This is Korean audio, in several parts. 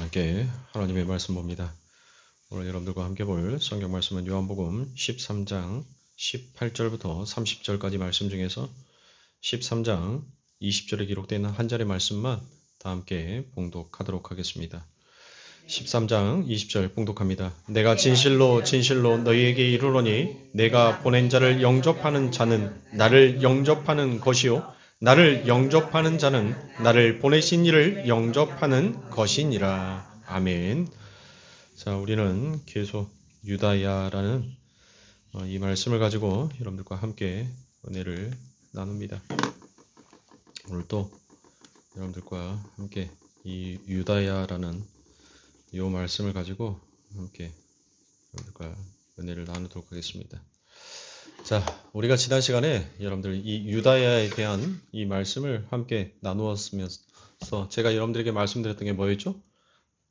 함께 하나님의 말씀 봅니다. 오늘 여러분들과 함께 볼 성경 말씀은 요한복음 13장 18절부터 30절까지 말씀 중에서 13장 20절에 기록되어 있는 한 절의 말씀만 다 함께 봉독하도록 하겠습니다. 13장 20절 봉독합니다. 내가 진실로 진실로 너희에게 이르노니 내가 보낸 자를 영접하는 자는 나를 영접하는 것이요 나를 영접하는 자는 나를 보내신 이를 영접하는 것이니라. 아멘. 자, 우리는 계속 유다야라는 이 말씀을 가지고 여러분들과 함께 은혜를 나눕니다. 오늘도 여러분들과 함께 이 유다야라는 이 말씀을 가지고 함께 여러분들과 은혜를 나누도록 하겠습니다. 자, 우리가 지난 시간에 여러분들 이 유다야에 대한 이 말씀을 함께 나누었으면서 제가 여러분들에게 말씀드렸던 게 뭐였죠?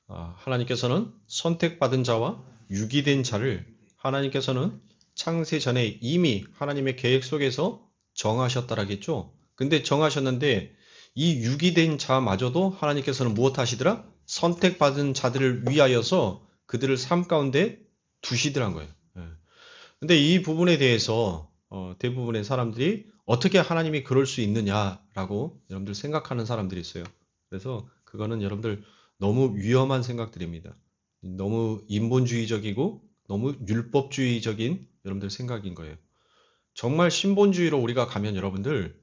하나님께서는 선택받은 자와 유기된 자를 하나님께서는 창세 전에 이미 하나님의 계획 속에서 정하셨다라겠죠. 근데 정하셨는데 이 유기된 자마저도 하나님께서는 무엇 하시더라? 선택받은 자들을 위하여서 그들을 삶 가운데 두시더란 거예요. 근데 이 부분에 대해서 대부분의 사람들이 어떻게 하나님이 그럴 수 있느냐라고 여러분들 생각하는 사람들이 있어요. 그래서 그거는 여러분들 너무 위험한 생각들입니다. 너무 인본주의적이고 너무 율법주의적인 여러분들 생각인 거예요. 정말 신본주의로 우리가 가면 여러분들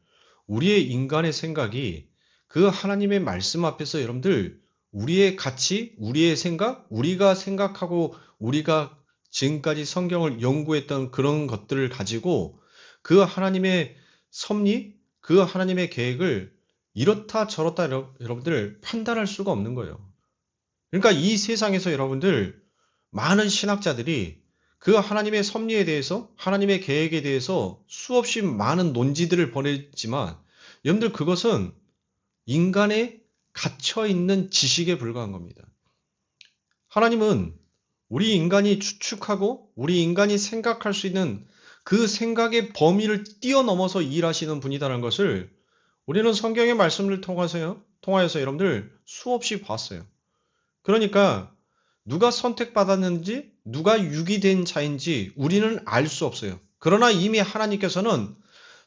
우리의 인간의 생각이 그 하나님의 말씀 앞에서 여러분들 우리의 가치, 우리의 생각, 우리가 생각하고 우리가 지금까지 성경을 연구했던 그런 것들을 가지고 그 하나님의 섭리, 그 하나님의 계획을 이렇다 저렇다 여러분들 판단할 수가 없는 거예요. 그러니까 이 세상에서 여러분들 많은 신학자들이 그 하나님의 섭리에 대해서 하나님의 계획에 대해서 수없이 많은 논지들을 벌였지만 여러분들 그것은 인간의 갇혀있는 지식에 불과한 겁니다. 하나님은 우리 인간이 추측하고 우리 인간이 생각할 수 있는 그 생각의 범위를 뛰어넘어서 일하시는 분이다라는 것을 우리는 성경의 말씀을 통하여서 여러분들 수없이 봤어요. 그러니까 누가 선택받았는지 누가 유기된 자인지 우리는 알 수 없어요. 그러나 이미 하나님께서는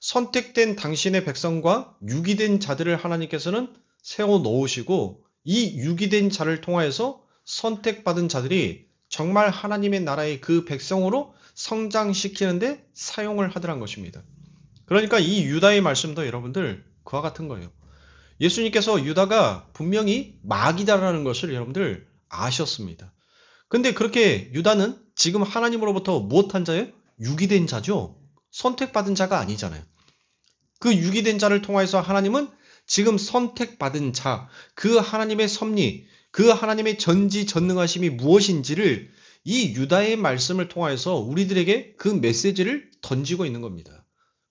선택된 당신의 백성과 유기된 자들을 하나님께서는 세워 놓으시고 이 유기된 자를 통하여서 선택받은 자들이 정말 하나님의 나라의 그 백성으로 성장시키는데 사용을 하더란 것입니다. 그러니까 이 유다의 말씀도 여러분들 그와 같은 거예요. 예수님께서 유다가 분명히 마귀다라는 것을 여러분들 아셨습니다. 근데 그렇게 유다는 지금 하나님으로부터 무엇한 자예요? 유기된 자죠. 선택받은 자가 아니잖아요. 그 유기된 자를 통해서 하나님은 지금 선택받은 자, 그 하나님의 섭리, 그 하나님의 전지전능하심이 무엇인지를 이 유다의 말씀을 통해서 우리들에게 그 메시지를 던지고 있는 겁니다.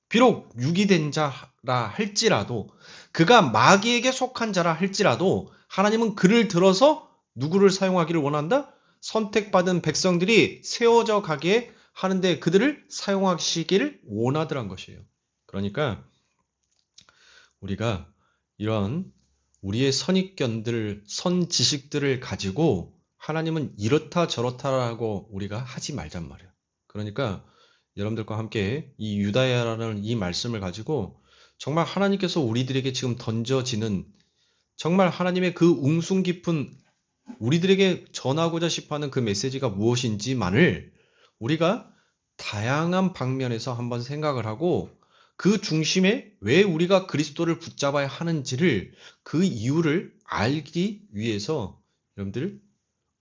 비록 유기된 자라 할지라도 그가 마귀에게 속한 자라 할지라도 하나님은 그를 들어서 누구를 사용하기를 원한다? 선택받은 백성들이 세워져 가게 하는데 그들을 사용하시기를 원하더란 것이에요. 그러니까 우리가 이런 우리의 선입견들, 선지식들을 가지고 하나님은 이렇다 저렇다라고 우리가 하지 말잔 말이에요. 그러니까 여러분들과 함께 이 유다야라는 이 말씀을 가지고 정말 하나님께서 우리들에게 지금 던져지는 정말 하나님의 그 웅숭 깊은 우리들에게 전하고자 싶어하는 그 메시지가 무엇인지만을 우리가 다양한 방면에서 한번 생각을 하고 그 중심에 왜 우리가 그리스도를 붙잡아야 하는지를 그 이유를 알기 위해서 여러분들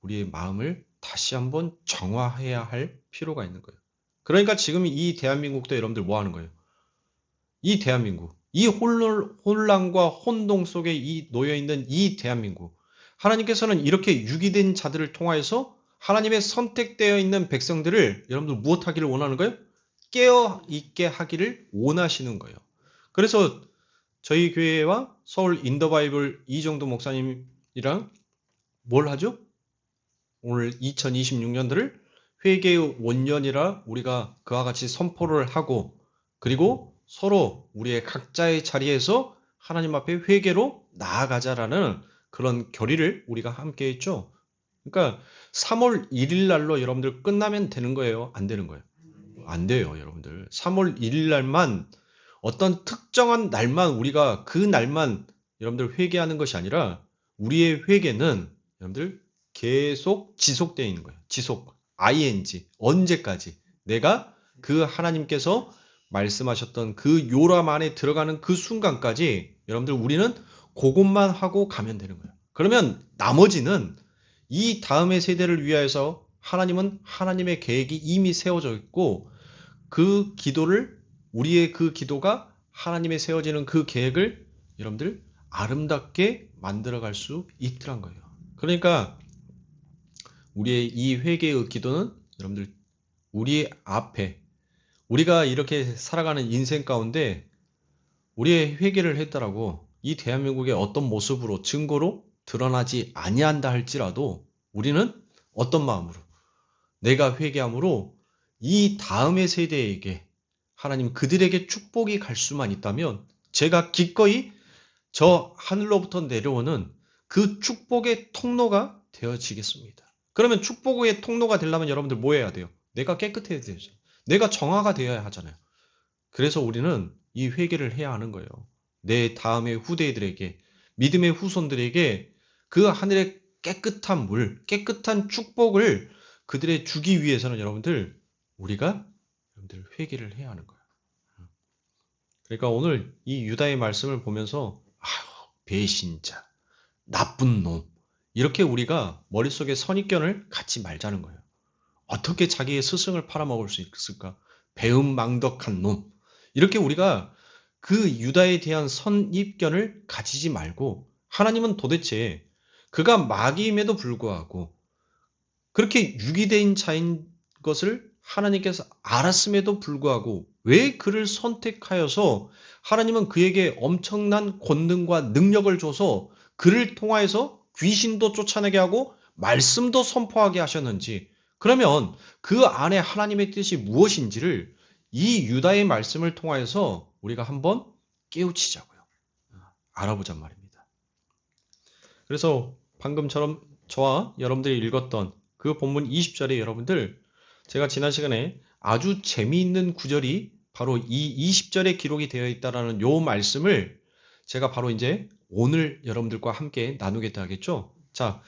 우리의 마음을 다시 한번 정화해야 할 필요가 있는 거예요. 그러니까 지금 이 대한민국도 여러분들 뭐 하는 거예요? 이 대한민국, 이 혼란과 혼동 속에 놓여있는 이 대한민국, 하나님께서는 이렇게 유기된 자들을 통하여서 하나님의 선택되어 있는 백성들을 여러분들 무엇하기를 원하는 거예요? 깨어있게 하기를 원하시는 거예요. 그래서 저희 교회와 서울 인더바이블 이정도 목사님이랑 뭘 하죠? 오늘 2026년도를 회개의 원년이라 우리가 그와 같이 선포를 하고 그리고 서로 우리의 각자의 자리에서 하나님 앞에 회개로 나아가자라는 그런 결의를 우리가 함께 했죠. 그러니까 3월 1일 날로 여러분들 끝나면 되는 거예요? 안 되는 거예요? 안 돼요, 여러분들. 3월 1일 날만 어떤 특정한 날만 우리가 그 날만 여러분들 회개하는 것이 아니라 우리의 회개는 여러분들 계속 지속되어 있는 거예요. 지속. ing. 언제까지. 내가 그 하나님께서 말씀하셨던 그 요람 안에 들어가는 그 순간까지 여러분들 우리는 그것만 하고 가면 되는 거예요. 그러면 나머지는 이 다음의 세대를 위하여서 하나님은 하나님의 계획이 이미 세워져 있고 그 기도를 우리의 그 기도가 하나님의 세워지는 그 계획을 여러분들 아름답게 만들어갈 수 있더란 거예요. 그러니까 우리의 이 회개의 기도는 여러분들 우리 앞에 우리가 이렇게 살아가는 인생 가운데 우리의 회개를 했다라고 이 대한민국의 어떤 모습으로 증거로 드러나지 아니한다 할지라도 우리는 어떤 마음으로 내가 회개함으로 이 다음의 세대에게 하나님 그들에게 축복이 갈 수만 있다면 제가 기꺼이 저 하늘로부터 내려오는 그 축복의 통로가 되어지겠습니다. 그러면 축복의 통로가 되려면 여러분들 뭐 해야 돼요? 내가 깨끗해야 되죠. 내가 정화가 되어야 하잖아요. 그래서 우리는 이 회개를 해야 하는 거예요. 내 다음의 후대들에게 믿음의 후손들에게 그 하늘의 깨끗한 물, 깨끗한 축복을 그들의 주기 위해서는 여러분들 우리가 여러분들 회개를 해야 하는 거예요. 그러니까 오늘 이 유다의 말씀을 보면서 배신자, 나쁜 놈 이렇게 우리가 머릿속에 선입견을 갖지 말자는 거예요. 어떻게 자기의 스승을 팔아먹을 수 있을까? 배은망덕한 놈 이렇게 우리가 그 유다에 대한 선입견을 가지지 말고 하나님은 도대체 그가 마귀임에도 불구하고 그렇게 유기된 자인 것을 하나님께서 알았음에도 불구하고 왜 그를 선택하여서 하나님은 그에게 엄청난 권능과 능력을 줘서 그를 통하여서 귀신도 쫓아내게 하고 말씀도 선포하게 하셨는지 그러면 그 안에 하나님의 뜻이 무엇인지를 이 유다의 말씀을 통하여서 우리가 한번 깨우치자고요. 알아보잔 말입니다. 그래서 방금처럼 저와 여러분들이 읽었던 그 본문 20절에 여러분들 제가 지난 시간에 아주 재미있는 구절이 바로 이 20절에 기록이 되어 있다라는 요 말씀을 제가 바로 이제 오늘 여러분들과 함께 나누겠다 하겠죠. 자,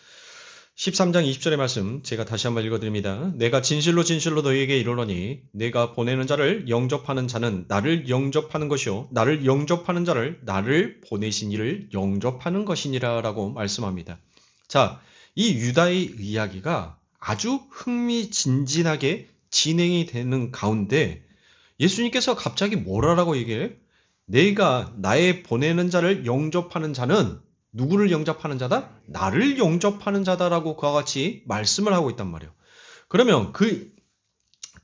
13장 20절의 말씀 제가 다시 한번 읽어드립니다. 내가 진실로 진실로 너희에게 이르노니 내가 보내는 자를 영접하는 자는 나를 영접하는 것이요 나를 영접하는 자를 나를 보내신 이를 영접하는 것이니라 라고 말씀합니다. 자, 이 유다의 이야기가 아주 흥미진진하게 진행이 되는 가운데 예수님께서 갑자기 뭐라고 얘기해요? 내가 나의 보내는 자를 영접하는 자는 누구를 영접하는 자다? 나를 영접하는 자다라고 그와 같이 말씀을 하고 있단 말이에요. 그러면 그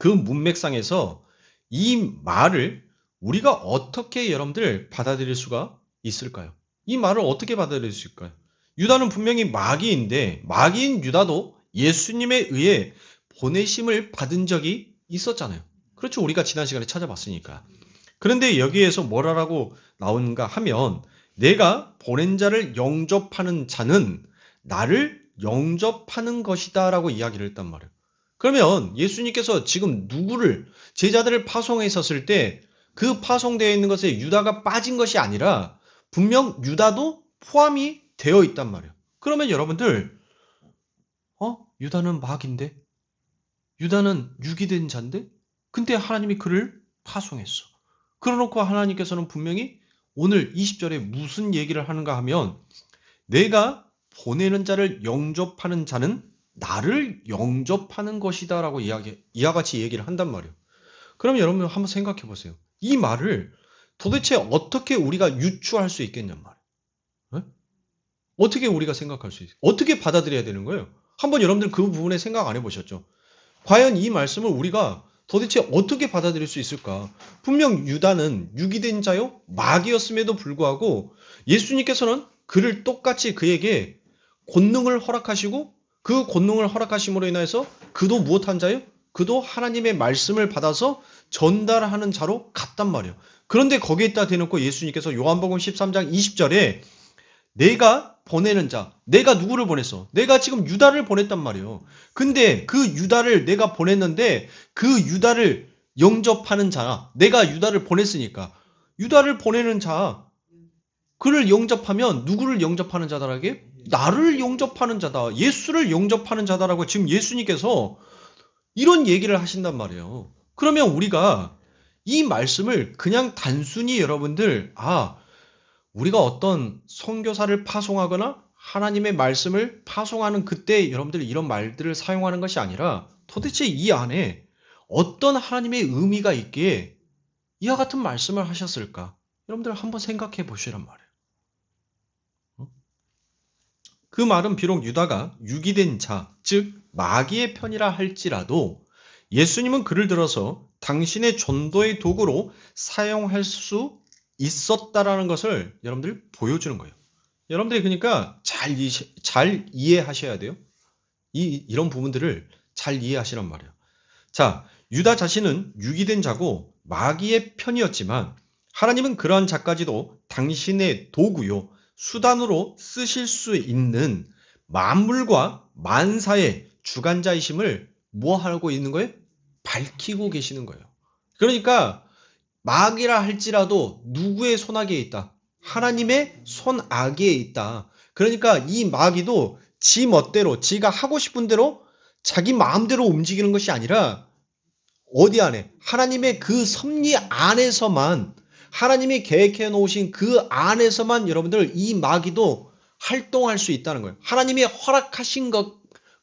문맥상에서 이 말을 우리가 어떻게 여러분들 받아들일 수가 있을까요? 이 말을 어떻게 받아들일 수 있을까요? 유다는 분명히 마귀인데 마귀인 유다도 예수님에 의해 보내심을 받은 적이 있었잖아요. 그렇죠. 우리가 지난 시간에 찾아봤으니까. 그런데 여기에서 뭐라고 나오는가 하면 내가 보낸 자를 영접하는 자는 나를 영접하는 것이다 라고 이야기를 했단 말이에요. 그러면 예수님께서 지금 누구를 제자들을 파송했었을 때 그 파송되어 있는 것에 유다가 빠진 것이 아니라 분명 유다도 포함이 되어 있단 말이에요. 그러면 여러분들 유다는 마귀인데? 유다는 유기된 자인데? 근데 하나님이 그를 파송했어. 그러놓고 하나님께서는 분명히 오늘 20절에 무슨 얘기를 하는가 하면 내가 보내는 자를 영접하는 자는 나를 영접하는 것이다 라고 이와 같이 얘기를 한단 말이에요. 그럼 여러분 한번 생각해 보세요. 이 말을 도대체 어떻게 우리가 유추할 수 있겠냔 말이에요. 어떻게 우리가 생각할 수 있어요? 어떻게 받아들여야 되는 거예요? 한번 여러분들 그 부분에 생각 안 해보셨죠? 과연 이 말씀을 우리가 도대체 어떻게 받아들일 수 있을까? 분명 유다는 유기된 자요 마귀였음에도 불구하고 예수님께서는 그를 똑같이 그에게 권능을 허락하시고 그 권능을 허락하심으로 인해서 그도 무엇한 자요? 그도 하나님의 말씀을 받아서 전달하는 자로 갔단 말이에요. 그런데 거기에다 대놓고 예수님께서 요한복음 13장 20절에 내가 보내는 자. 내가 누구를 보냈어? 내가 지금 유다를 보냈단 말이에요. 근데 그 유다를 내가 보냈는데 그 유다를 영접하는 자. 내가 유다를 보냈으니까. 유다를 보내는 자. 그를 영접하면 누구를 영접하는 자다라게? 나를 영접하는 자다. 예수를 영접하는 자다라고 지금 예수님께서 이런 얘기를 하신단 말이에요. 그러면 우리가 이 말씀을 그냥 단순히 여러분들, 우리가 어떤 선교사를 파송하거나 하나님의 말씀을 파송하는 그때 여러분들 이런 말들을 사용하는 것이 아니라 도대체 이 안에 어떤 하나님의 의미가 있기에 이와 같은 말씀을 하셨을까? 여러분들 한번 생각해 보시란 말이에요. 그 말은 비록 유다가 유기된 자, 즉 마귀의 편이라 할지라도 예수님은 그를 들어서 당신의 전도의 도구로 사용할 수 있었다라는 것을 여러분들 보여주는 거예요. 여러분들이 그러니까 잘 이해하셔야 돼요. 이런 부분들을 잘 이해하시란 말이에요. 자, 유다 자신은 유기된 자고 마귀의 편이었지만 하나님은 그러한 자까지도 당신의 도구요, 수단으로 쓰실 수 있는 만물과 만사의 주관자이심을 뭐 하고 있는 거예요? 밝히고 계시는 거예요. 그러니까 마귀라 할지라도 누구의 손아귀에 있다? 하나님의 손아귀에 있다. 그러니까 이 마귀도 지 멋대로 지가 하고 싶은 대로 자기 마음대로 움직이는 것이 아니라 어디 안에? 하나님의 그 섭리 안에서만, 하나님이 계획해 놓으신 그 안에서만 여러분들 이 마귀도 활동할 수 있다는 거예요. 하나님이 허락하신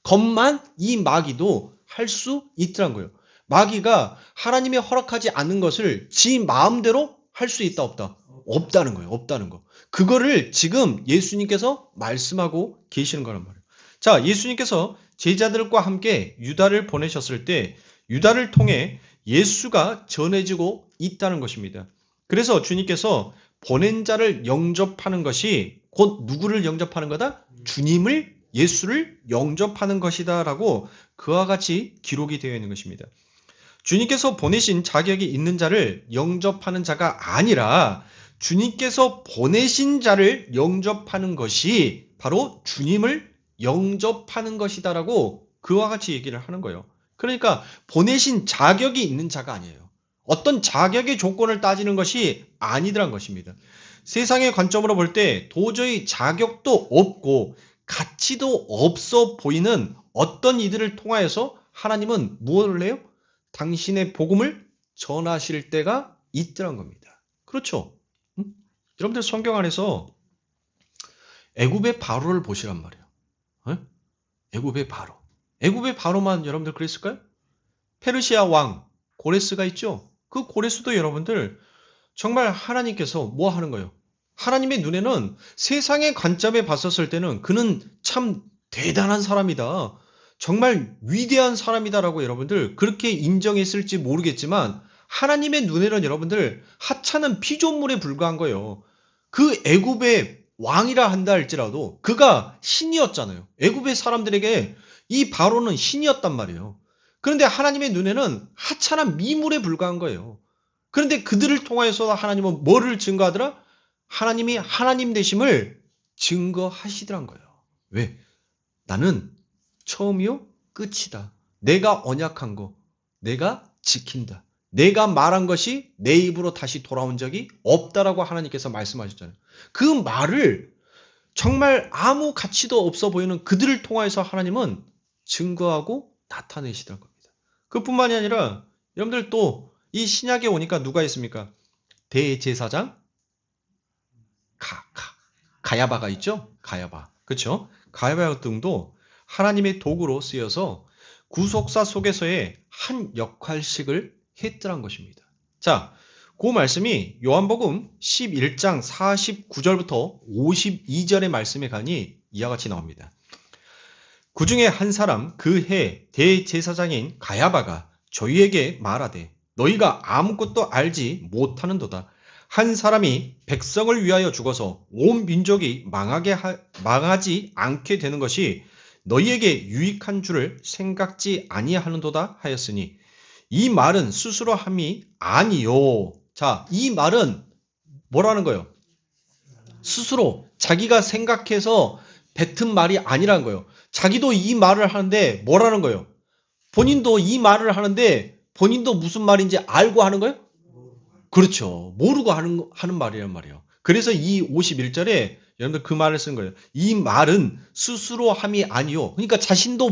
것만 이 마귀도 할 수 있다는 거예요. 마귀가 하나님이 허락하지 않는 것을 지 마음대로 할 수 있다 없다? 없다는 거예요. 없다는 거. 그거를 지금 예수님께서 말씀하고 계시는 거란 말이에요. 자, 예수님께서 제자들과 함께 유다를 보내셨을 때 유다를 통해 예수가 전해지고 있다는 것입니다. 그래서 주님께서 보낸 자를 영접하는 것이 곧 누구를 영접하는 거다? 주님을, 예수를 영접하는 것이다 라고 그와 같이 기록이 되어 있는 것입니다. 주님께서 보내신 자격이 있는 자를 영접하는 자가 아니라 주님께서 보내신 자를 영접하는 것이 바로 주님을 영접하는 것이다라고 그와 같이 얘기를 하는 거예요. 그러니까 보내신 자격이 있는 자가 아니에요. 어떤 자격의 조건을 따지는 것이 아니더란 것입니다. 세상의 관점으로 볼 때 도저히 자격도 없고 가치도 없어 보이는 어떤 이들을 통하여서 하나님은 무엇을 해요? 당신의 복음을 전하실 때가 있더란 겁니다. 그렇죠? 여러분들 성경 안에서 애굽의 바로를 보시란 말이에요. 애굽의 바로. 애굽의 바로만 여러분들 그랬을까요? 페르시아 왕 고레스가 있죠? 그 고레스도 여러분들 정말 하나님께서 뭐 하는 거예요? 하나님의 눈에는 세상의 관점에 봤었을 때는 그는 참 대단한 사람이다. 정말 위대한 사람이다라고 여러분들 그렇게 인정했을지 모르겠지만 하나님의 눈에는 여러분들 하찮은 피조물에 불과한 거예요. 그 애굽의 왕이라 한다 할지라도 그가 신이었잖아요. 애굽의 사람들에게 이 바로는 신이었단 말이에요. 그런데 하나님의 눈에는 하찮은 미물에 불과한 거예요. 그런데 그들을 통하여서 하나님은 뭐를 증거하더라? 하나님이 하나님 되심을 증거하시더란 거예요. 왜? 나는 처음이요 끝이다. 내가 언약한 거 내가 지킨다. 내가 말한 것이 내 입으로 다시 돌아온 적이 없다라고 하나님께서 말씀하셨잖아요. 그 말을 정말 아무 가치도 없어 보이는 그들을 통하여서 하나님은 증거하고 나타내시더란 겁니다. 그뿐만이 아니라 여러분들 또 이 신약에 오니까 누가 있습니까? 대제사장 가야바가 있죠? 가야바. 그렇죠? 가야바 등도 하나님의 도구로 쓰여서 구속사 속에서의 한 역할씩을 했더란 것입니다. 자, 그 말씀이 요한복음 11장 49절부터 52절의 말씀에 가니 이와 같이 나옵니다. 그 중에 한 사람 그 해 대제사장인 가야바가 저희에게 말하되 너희가 아무것도 알지 못하는도다. 한 사람이 백성을 위하여 죽어서 온 민족이 망하지 않게 되는 것이 너희에게 유익한 줄을 생각지 아니하는도다 하였으니 이 말은 스스로 함이 아니요. 자, 이 말은 뭐라는 거예요? 스스로 자기가 생각해서 뱉은 말이 아니라는 거예요. 자기도 이 말을 하는데 뭐라는 거예요? 본인도 이 말을 하는데 본인도 무슨 말인지 알고 하는 거예요? 그렇죠. 모르고 하는 말이란 말이에요. 그래서 이 51절에 여러분들 그 말을 쓴 거예요. 이 말은 스스로 함이 아니요. 그러니까 자신도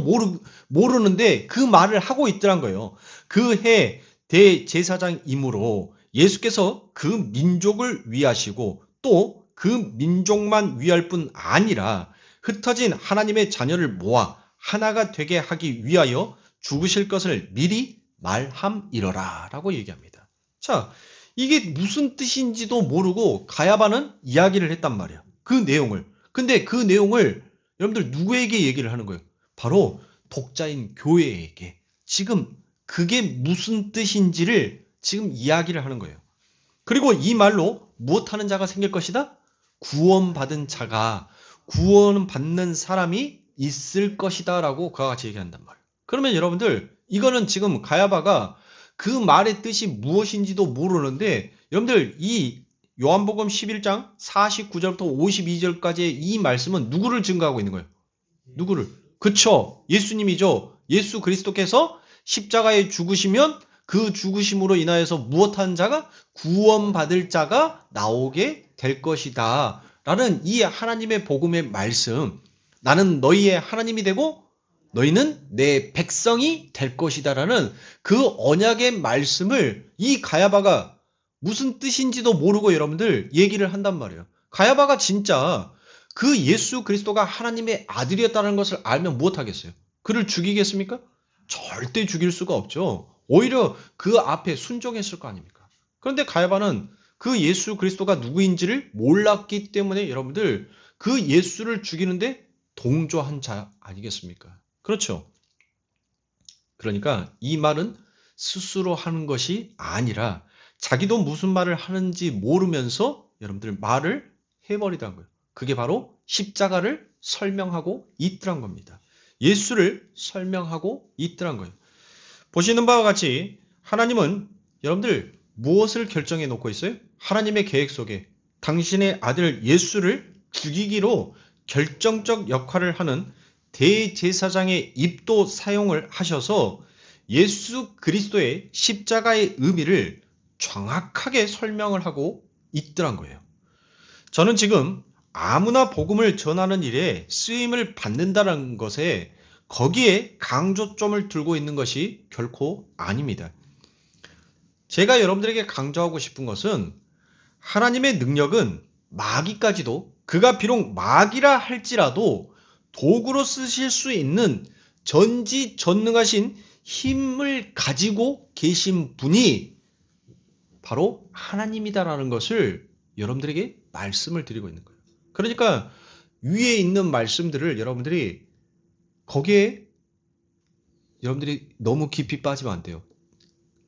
모르는데 그 말을 하고 있더란 거예요. 그 해 대제사장이므로 예수께서 그 민족을 위하시고 또 그 민족만 위할 뿐 아니라 흩어진 하나님의 자녀를 모아 하나가 되게 하기 위하여 죽으실 것을 미리 말함이러라 라고 얘기합니다. 자, 이게 무슨 뜻인지도 모르고 가야바는 이야기를 했단 말이야. 그 내용을. 근데 그 내용을 여러분들 누구에게 얘기를 하는 거예요? 바로 독자인 교회에게. 지금 그게 무슨 뜻인지를 지금 이야기를 하는 거예요. 그리고 이 말로 무엇하는 자가 생길 것이다? 구원받은 자가, 구원받는 사람이 있을 것이다 라고 그와 같이 얘기한단 말이에요. 그러면 여러분들 이거는 지금 가야바가 그 말의 뜻이 무엇인지도 모르는데 여러분들 이 요한복음 11장 49절부터 52절까지의 이 말씀은 누구를 증거하고 있는 거예요? 누구를? 그쵸. 예수님이죠. 예수 그리스도께서 십자가에 죽으시면 그 죽으심으로 인하여서 무엇한 자가? 구원받을 자가 나오게 될 것이다. 라는 이 하나님의 복음의 말씀. 나는 너희의 하나님이 되고 너희는 내 백성이 될 것이다. 라는 그 언약의 말씀을 이 가야바가 무슨 뜻인지도 모르고 여러분들 얘기를 한단 말이에요. 가야바가 진짜 그 예수 그리스도가 하나님의 아들이었다는 것을 알면 무엇하겠어요? 그를 죽이겠습니까? 절대 죽일 수가 없죠. 오히려 그 앞에 순종했을 거 아닙니까? 그런데 가야바는 그 예수 그리스도가 누구인지를 몰랐기 때문에 여러분들 그 예수를 죽이는데 동조한 자 아니겠습니까? 그렇죠. 그러니까 이 말은 스스로 하는 것이 아니라 자기도 무슨 말을 하는지 모르면서 여러분들 말을 해버리던 거예요. 그게 바로 십자가를 설명하고 있더란 겁니다. 예수를 설명하고 있더란 거예요. 보시는 바와 같이 하나님은 여러분들 무엇을 결정해 놓고 있어요? 하나님의 계획 속에 당신의 아들 예수를 죽이기로 결정적 역할을 하는 대제사장의 입도 사용을 하셔서 예수 그리스도의 십자가의 의미를 정확하게 설명을 하고 있더란 거예요. 저는 지금 아무나 복음을 전하는 일에 쓰임을 받는다는 것에 거기에 강조점을 두고 있는 것이 결코 아닙니다. 제가 여러분들에게 강조하고 싶은 것은 하나님의 능력은 마귀까지도 그가 비록 마귀라 할지라도 도구로 쓰실 수 있는 전지전능하신 힘을 가지고 계신 분이 바로 하나님이다라는 것을 여러분들에게 말씀을 드리고 있는 거예요. 그러니까 위에 있는 말씀들을 여러분들이 거기에 여러분들이 너무 깊이 빠지면 안 돼요.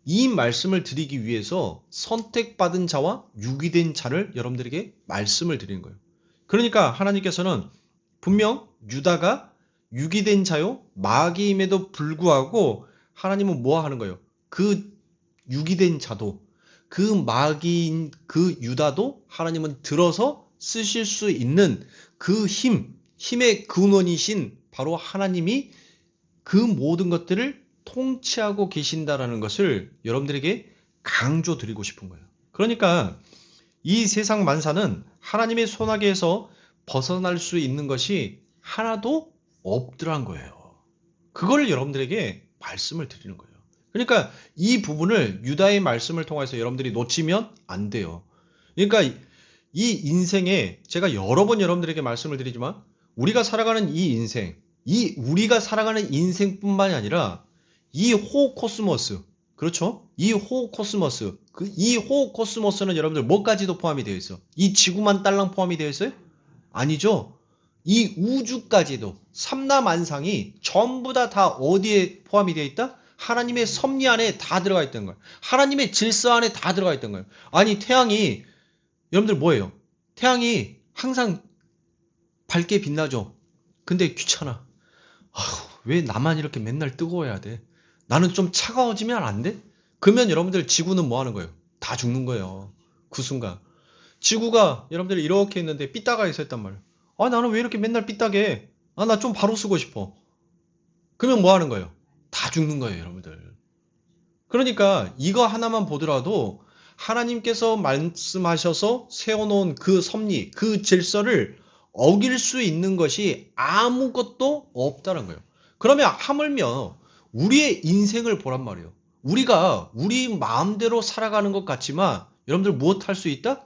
이 말씀을 드리기 위해서 선택받은 자와 유기된 자를 여러분들에게 말씀을 드리는 거예요. 그러니까 하나님께서는 분명 유다가 유기된 자요 마귀임에도 불구하고 하나님은 뭐 하는 거예요? 그 유기된 자도 그 마귀인 그 유다도 하나님은 들어서 쓰실 수 있는 그 힘의 근원이신 바로 하나님이 그 모든 것들을 통치하고 계신다라는 것을 여러분들에게 강조드리고 싶은 거예요. 그러니까 이 세상 만사는 하나님의 손아귀에서 벗어날 수 있는 것이 하나도 없더란 거예요. 그걸 여러분들에게 말씀을 드리는 거예요. 그러니까 이 부분을 유다의 말씀을 통해서 여러분들이 놓치면 안 돼요. 그러니까 이 인생에 제가 여러 번 여러분들에게 말씀을 드리지만 우리가 살아가는 이 인생, 우리가 살아가는 인생뿐만이 아니라 이 호코스모스, 그렇죠? 이 호코스모스, 이 호코스모스는 여러분들 뭐까지도 포함이 되어 있어? 이 지구만 딸랑 포함이 되어 있어요? 아니죠. 이 우주까지도 삼라만상이 전부 다 어디에 포함이 되어 있다? 하나님의 섭리 안에 다 들어가 있던 거예요. 하나님의 질서 안에 다 들어가 있던 거예요. 아니 태양이 여러분들 뭐예요? 태양이 항상 밝게 빛나죠. 근데 귀찮아. 왜 나만 이렇게 맨날 뜨거워야 돼? 나는 좀 차가워지면 안 돼? 그러면 여러분들 지구는 뭐 하는 거예요? 다 죽는 거예요. 그 순간. 지구가 여러분들 이렇게 있는데 삐딱가 있었단 말이에요. 아, 나는 왜 이렇게 맨날 삐딱해? 아, 나 좀 바로 쓰고 싶어. 그러면 뭐 하는 거예요? 다 죽는 거예요, 여러분들. 그러니까 이거 하나만 보더라도 하나님께서 말씀하셔서 세워놓은 그 섭리, 그 질서를 어길 수 있는 것이 아무것도 없다는 거예요. 그러면 하물며 우리의 인생을 보란 말이에요. 우리가 우리 마음대로 살아가는 것 같지만 여러분들 무엇 할 수 있다?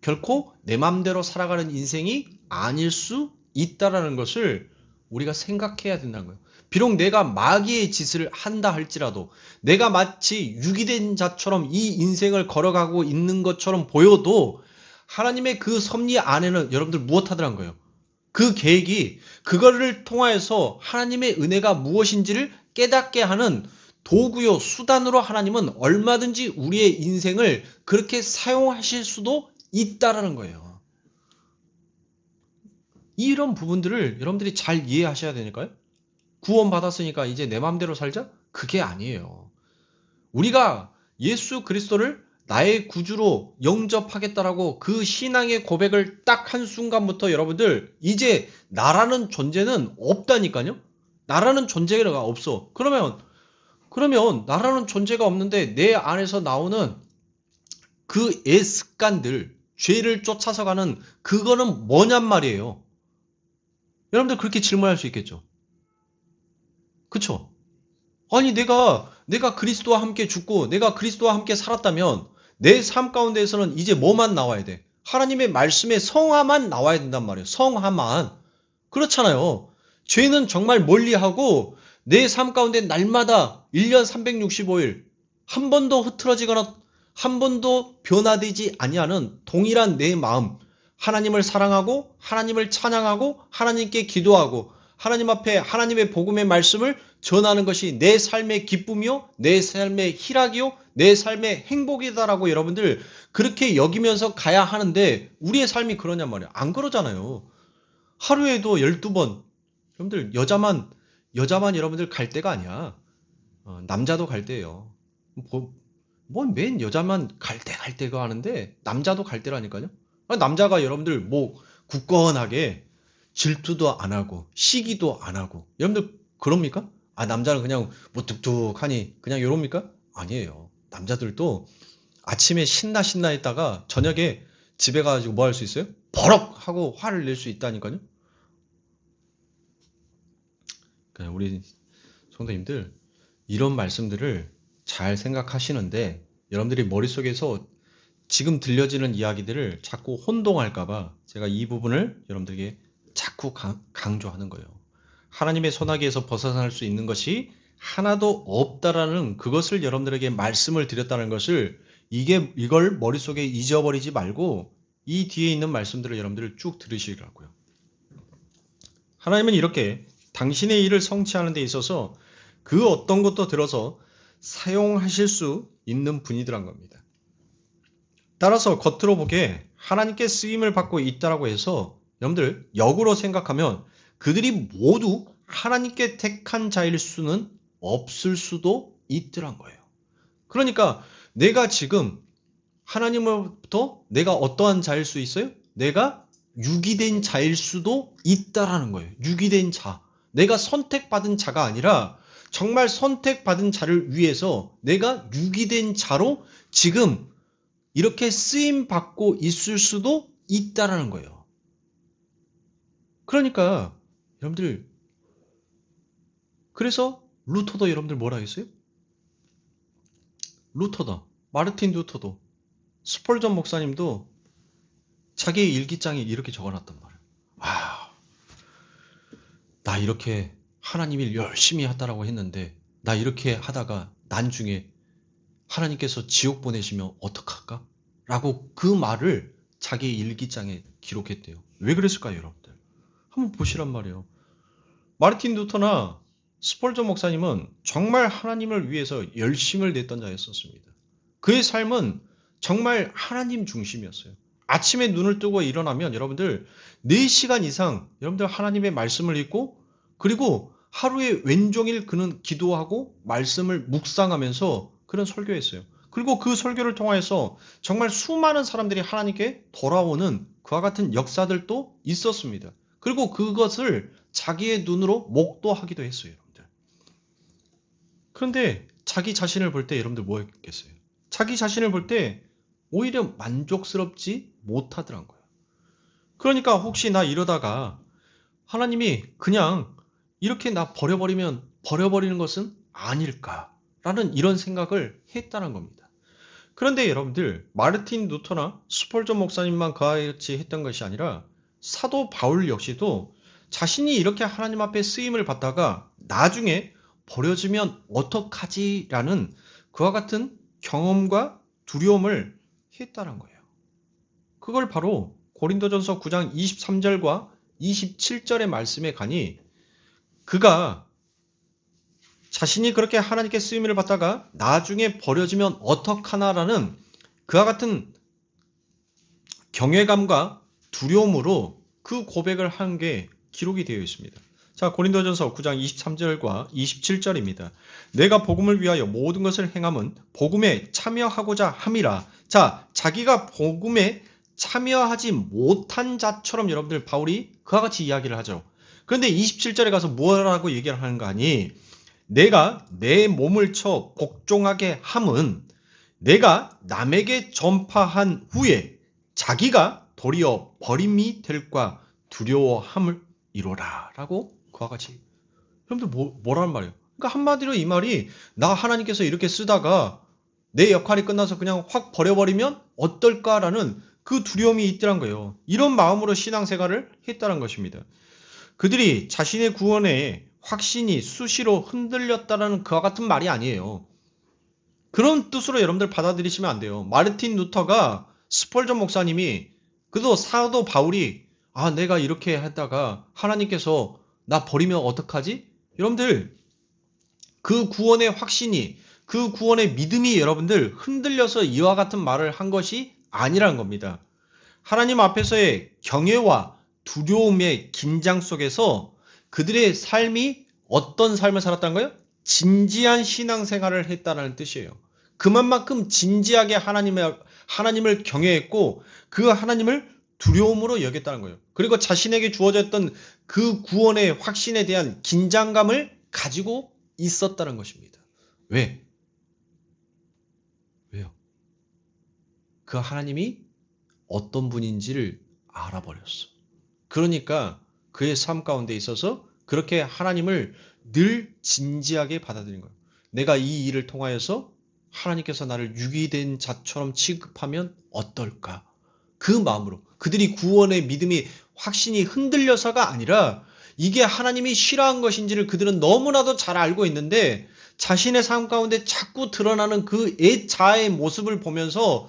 결코 내 마음대로 살아가는 인생이 아닐 수 있다라는 것을 우리가 생각해야 된다는 거예요. 비록 내가 마귀의 짓을 한다 할지라도 내가 마치 유기된 자처럼 이 인생을 걸어가고 있는 것처럼 보여도 하나님의 그 섭리 안에는 여러분들 무엇 하더란 거예요? 그 계획이 그거를 통하여서 하나님의 은혜가 무엇인지를 깨닫게 하는 도구요, 수단으로 하나님은 얼마든지 우리의 인생을 그렇게 사용하실 수도 있다라는 거예요. 이런 부분들을 여러분들이 잘 이해하셔야 되니까요. 구원 받았으니까 이제 내 마음대로 살자? 그게 아니에요. 우리가 예수 그리스도를 나의 구주로 영접하겠다라고 그 신앙의 고백을 딱 한 순간부터 여러분들 이제 나라는 존재는 없다니까요. 나라는 존재가 없어. 그러면 나라는 존재가 없는데 내 안에서 나오는 그 습관들, 죄를 쫓아서 가는 그거는 뭐냔 말이에요. 여러분들 그렇게 질문할 수 있겠죠. 그쵸? 아니 내가 그리스도와 함께 죽고 내가 그리스도와 함께 살았다면 내 삶 가운데에서는 이제 뭐만 나와야 돼? 하나님의 말씀의 성화만 나와야 된단 말이에요. 성화만. 그렇잖아요. 죄는 정말 멀리하고 내 삶 가운데 날마다 1년 365일 한 번도 흐트러지거나 한 번도 변화되지 아니하는 동일한 내 마음, 하나님을 사랑하고 하나님을 찬양하고 하나님께 기도하고 하나님 앞에 하나님의 복음의 말씀을 전하는 것이 내 삶의 기쁨이요, 내 삶의 희락이요, 내 삶의 행복이다라고 여러분들 그렇게 여기면서 가야 하는데 우리의 삶이 그러냔 말이에요. 안 그러잖아요. 하루에도 12번 여러분들 여자만 여러분들 갈 때가 아니야. 남자도 갈 때예요. 뭐 맨 여자만 갈 때가 하는데 남자도 갈 때라니까요. 남자가 여러분들 뭐 굳건하게 질투도 안 하고 시기도 안 하고 여러분들 그럽니까? 남자는 그냥 뭐 뚝뚝하니 그냥 이럽니까? 아니에요. 남자들도 아침에 신나 했다가 저녁에 집에 가가지고 뭐 할 수 있어요? 버럭 하고 화를 낼 수 있다니까요. 그러니까 우리 성도님들 이런 말씀들을 잘 생각하시는데 여러분들이 머릿속에서 지금 들려지는 이야기들을 자꾸 혼동할까봐 제가 이 부분을 여러분들에게 자꾸 강조하는 거예요. 하나님의 소나기에서 벗어날 수 있는 것이 하나도 없다라는 그것을 여러분들에게 말씀을 드렸다는 것을 이걸 머릿속에 잊어버리지 말고 이 뒤에 있는 말씀들을 여러분들 쭉 들으시라고요. 하나님은 이렇게 당신의 일을 성취하는 데 있어서 그 어떤 것도 들어서 사용하실 수 있는 분이더란 겁니다. 따라서 겉으로 보기에 하나님께 쓰임을 받고 있다라고 해서 여러분들 역으로 생각하면 그들이 모두 하나님께 택한 자일 수는 없을 수도 있더란 거예요. 그러니까 내가 지금 하나님으로부터 내가 어떠한 자일 수 있어요? 내가 유기된 자일 수도 있다라는 거예요. 유기된 자. 내가 선택받은 자가 아니라 정말 선택받은 자를 위해서 내가 유기된 자로 지금 이렇게 쓰임받고 있을 수도 있다라는 거예요. 그러니까 여러분들 그래서 루터도 여러분들 뭐라 했어요? 루터도 마르틴 루터도 스펄전 목사님도 자기의 일기장에 이렇게 적어놨단 말이에요. 나 이렇게 하나님 일 열심히 하다라고 했는데 나 이렇게 하다가 나중에 하나님께서 지옥 보내시면 어떡할까? 라고 그 말을 자기의 일기장에 기록했대요. 왜 그랬을까요, 여러분들? 한번 보시란 말이에요. 마르틴 루터나 스펄전 목사님은 정말 하나님을 위해서 열심을 냈던 자였었습니다. 그의 삶은 정말 하나님 중심이었어요. 아침에 눈을 뜨고 일어나면 여러분들 4시간 이상 여러분들 하나님의 말씀을 읽고 그리고 하루에 왼종일 그는 기도하고 말씀을 묵상하면서 그런 설교했어요. 그리고 그 설교를 통하여서 정말 수많은 사람들이 하나님께 돌아오는 그와 같은 역사들도 있었습니다. 그리고 그것을 자기의 눈으로 목도하기도 했어요, 여러분들. 그런데 자기 자신을 볼 때 여러분들 뭐 했겠어요? 자기 자신을 볼 때 오히려 만족스럽지 못하더란 거예요. 그러니까 혹시 나 이러다가 하나님이 그냥 이렇게 나 버려버리면 버려버리는 것은 아닐까라는 이런 생각을 했다는 겁니다. 그런데 여러분들 마르틴 루터나 스펄전 목사님만 그같이 했던 것이 아니라 사도 바울 역시도 자신이 이렇게 하나님 앞에 쓰임을 받다가 나중에 버려지면 어떡하지라는 그와 같은 경험과 두려움을 했다는 거예요. 그걸 바로 고린도전서 9장 23절과 27절의 말씀에 가니 그가 자신이 그렇게 하나님께 쓰임을 받다가 나중에 버려지면 어떡하나라는 그와 같은 경외감과 두려움으로 그 고백을 한 게 기록이 되어 있습니다. 자, 고린도전서 9장 23절과 27절입니다. 내가 복음을 위하여 모든 것을 행함은 복음에 참여하고자 함이라. 자, 자기가 복음에 참여하지 못한 자처럼 여러분들 바울이 그와 같이 이야기를 하죠. 그런데 27절에 가서 뭐라고 얘기를 하는 거 아니? 내가 내 몸을 쳐 복종하게 함은 내가 남에게 전파한 후에 자기가 도리어 버림이 될까 두려워함을 이로라 라고 그와 같이. 여러분들 뭐라는 말이에요? 그러니까 한마디로 이 말이 나 하나님께서 이렇게 쓰다가 내 역할이 끝나서 그냥 확 버려버리면 어떨까라는 그 두려움이 있더란 거예요. 이런 마음으로 신앙생활을 했다는 것입니다. 그들이 자신의 구원에 확신이 수시로 흔들렸다라는 그와 같은 말이 아니에요. 그런 뜻으로 여러분들 받아들이시면 안 돼요. 마르틴 루터가 스펄전 목사님이 그도 사도 바울이 내가 이렇게 했다가 하나님께서 나 버리면 어떡하지? 여러분들 그 구원의 확신이 그 구원의 믿음이 여러분들 흔들려서 이와 같은 말을 한 것이 아니라는 겁니다. 하나님 앞에서의 경외와 두려움의 긴장 속에서 그들의 삶이 어떤 삶을 살았다는 거예요? 진지한 신앙생활을 했다는 뜻이에요. 그만큼 진지하게 하나님을 경외했고 그 하나님을 두려움으로 여겼다는 거예요. 그리고 자신에게 주어졌던 그 구원의 확신에 대한 긴장감을 가지고 있었다는 것입니다. 왜? 왜요? 그 하나님이 어떤 분인지를 알아버렸어. 그러니까 그의 삶 가운데 있어서 그렇게 하나님을 늘 진지하게 받아들인 거예요. 내가 이 일을 통하여서 하나님께서 나를 유기된 자처럼 취급하면 어떨까? 그 마음으로 그들이 구원의 믿음이 확신이 흔들려서가 아니라 이게 하나님이 싫어한 것인지를 그들은 너무나도 잘 알고 있는데 자신의 삶 가운데 자꾸 드러나는 그 애자의 모습을 보면서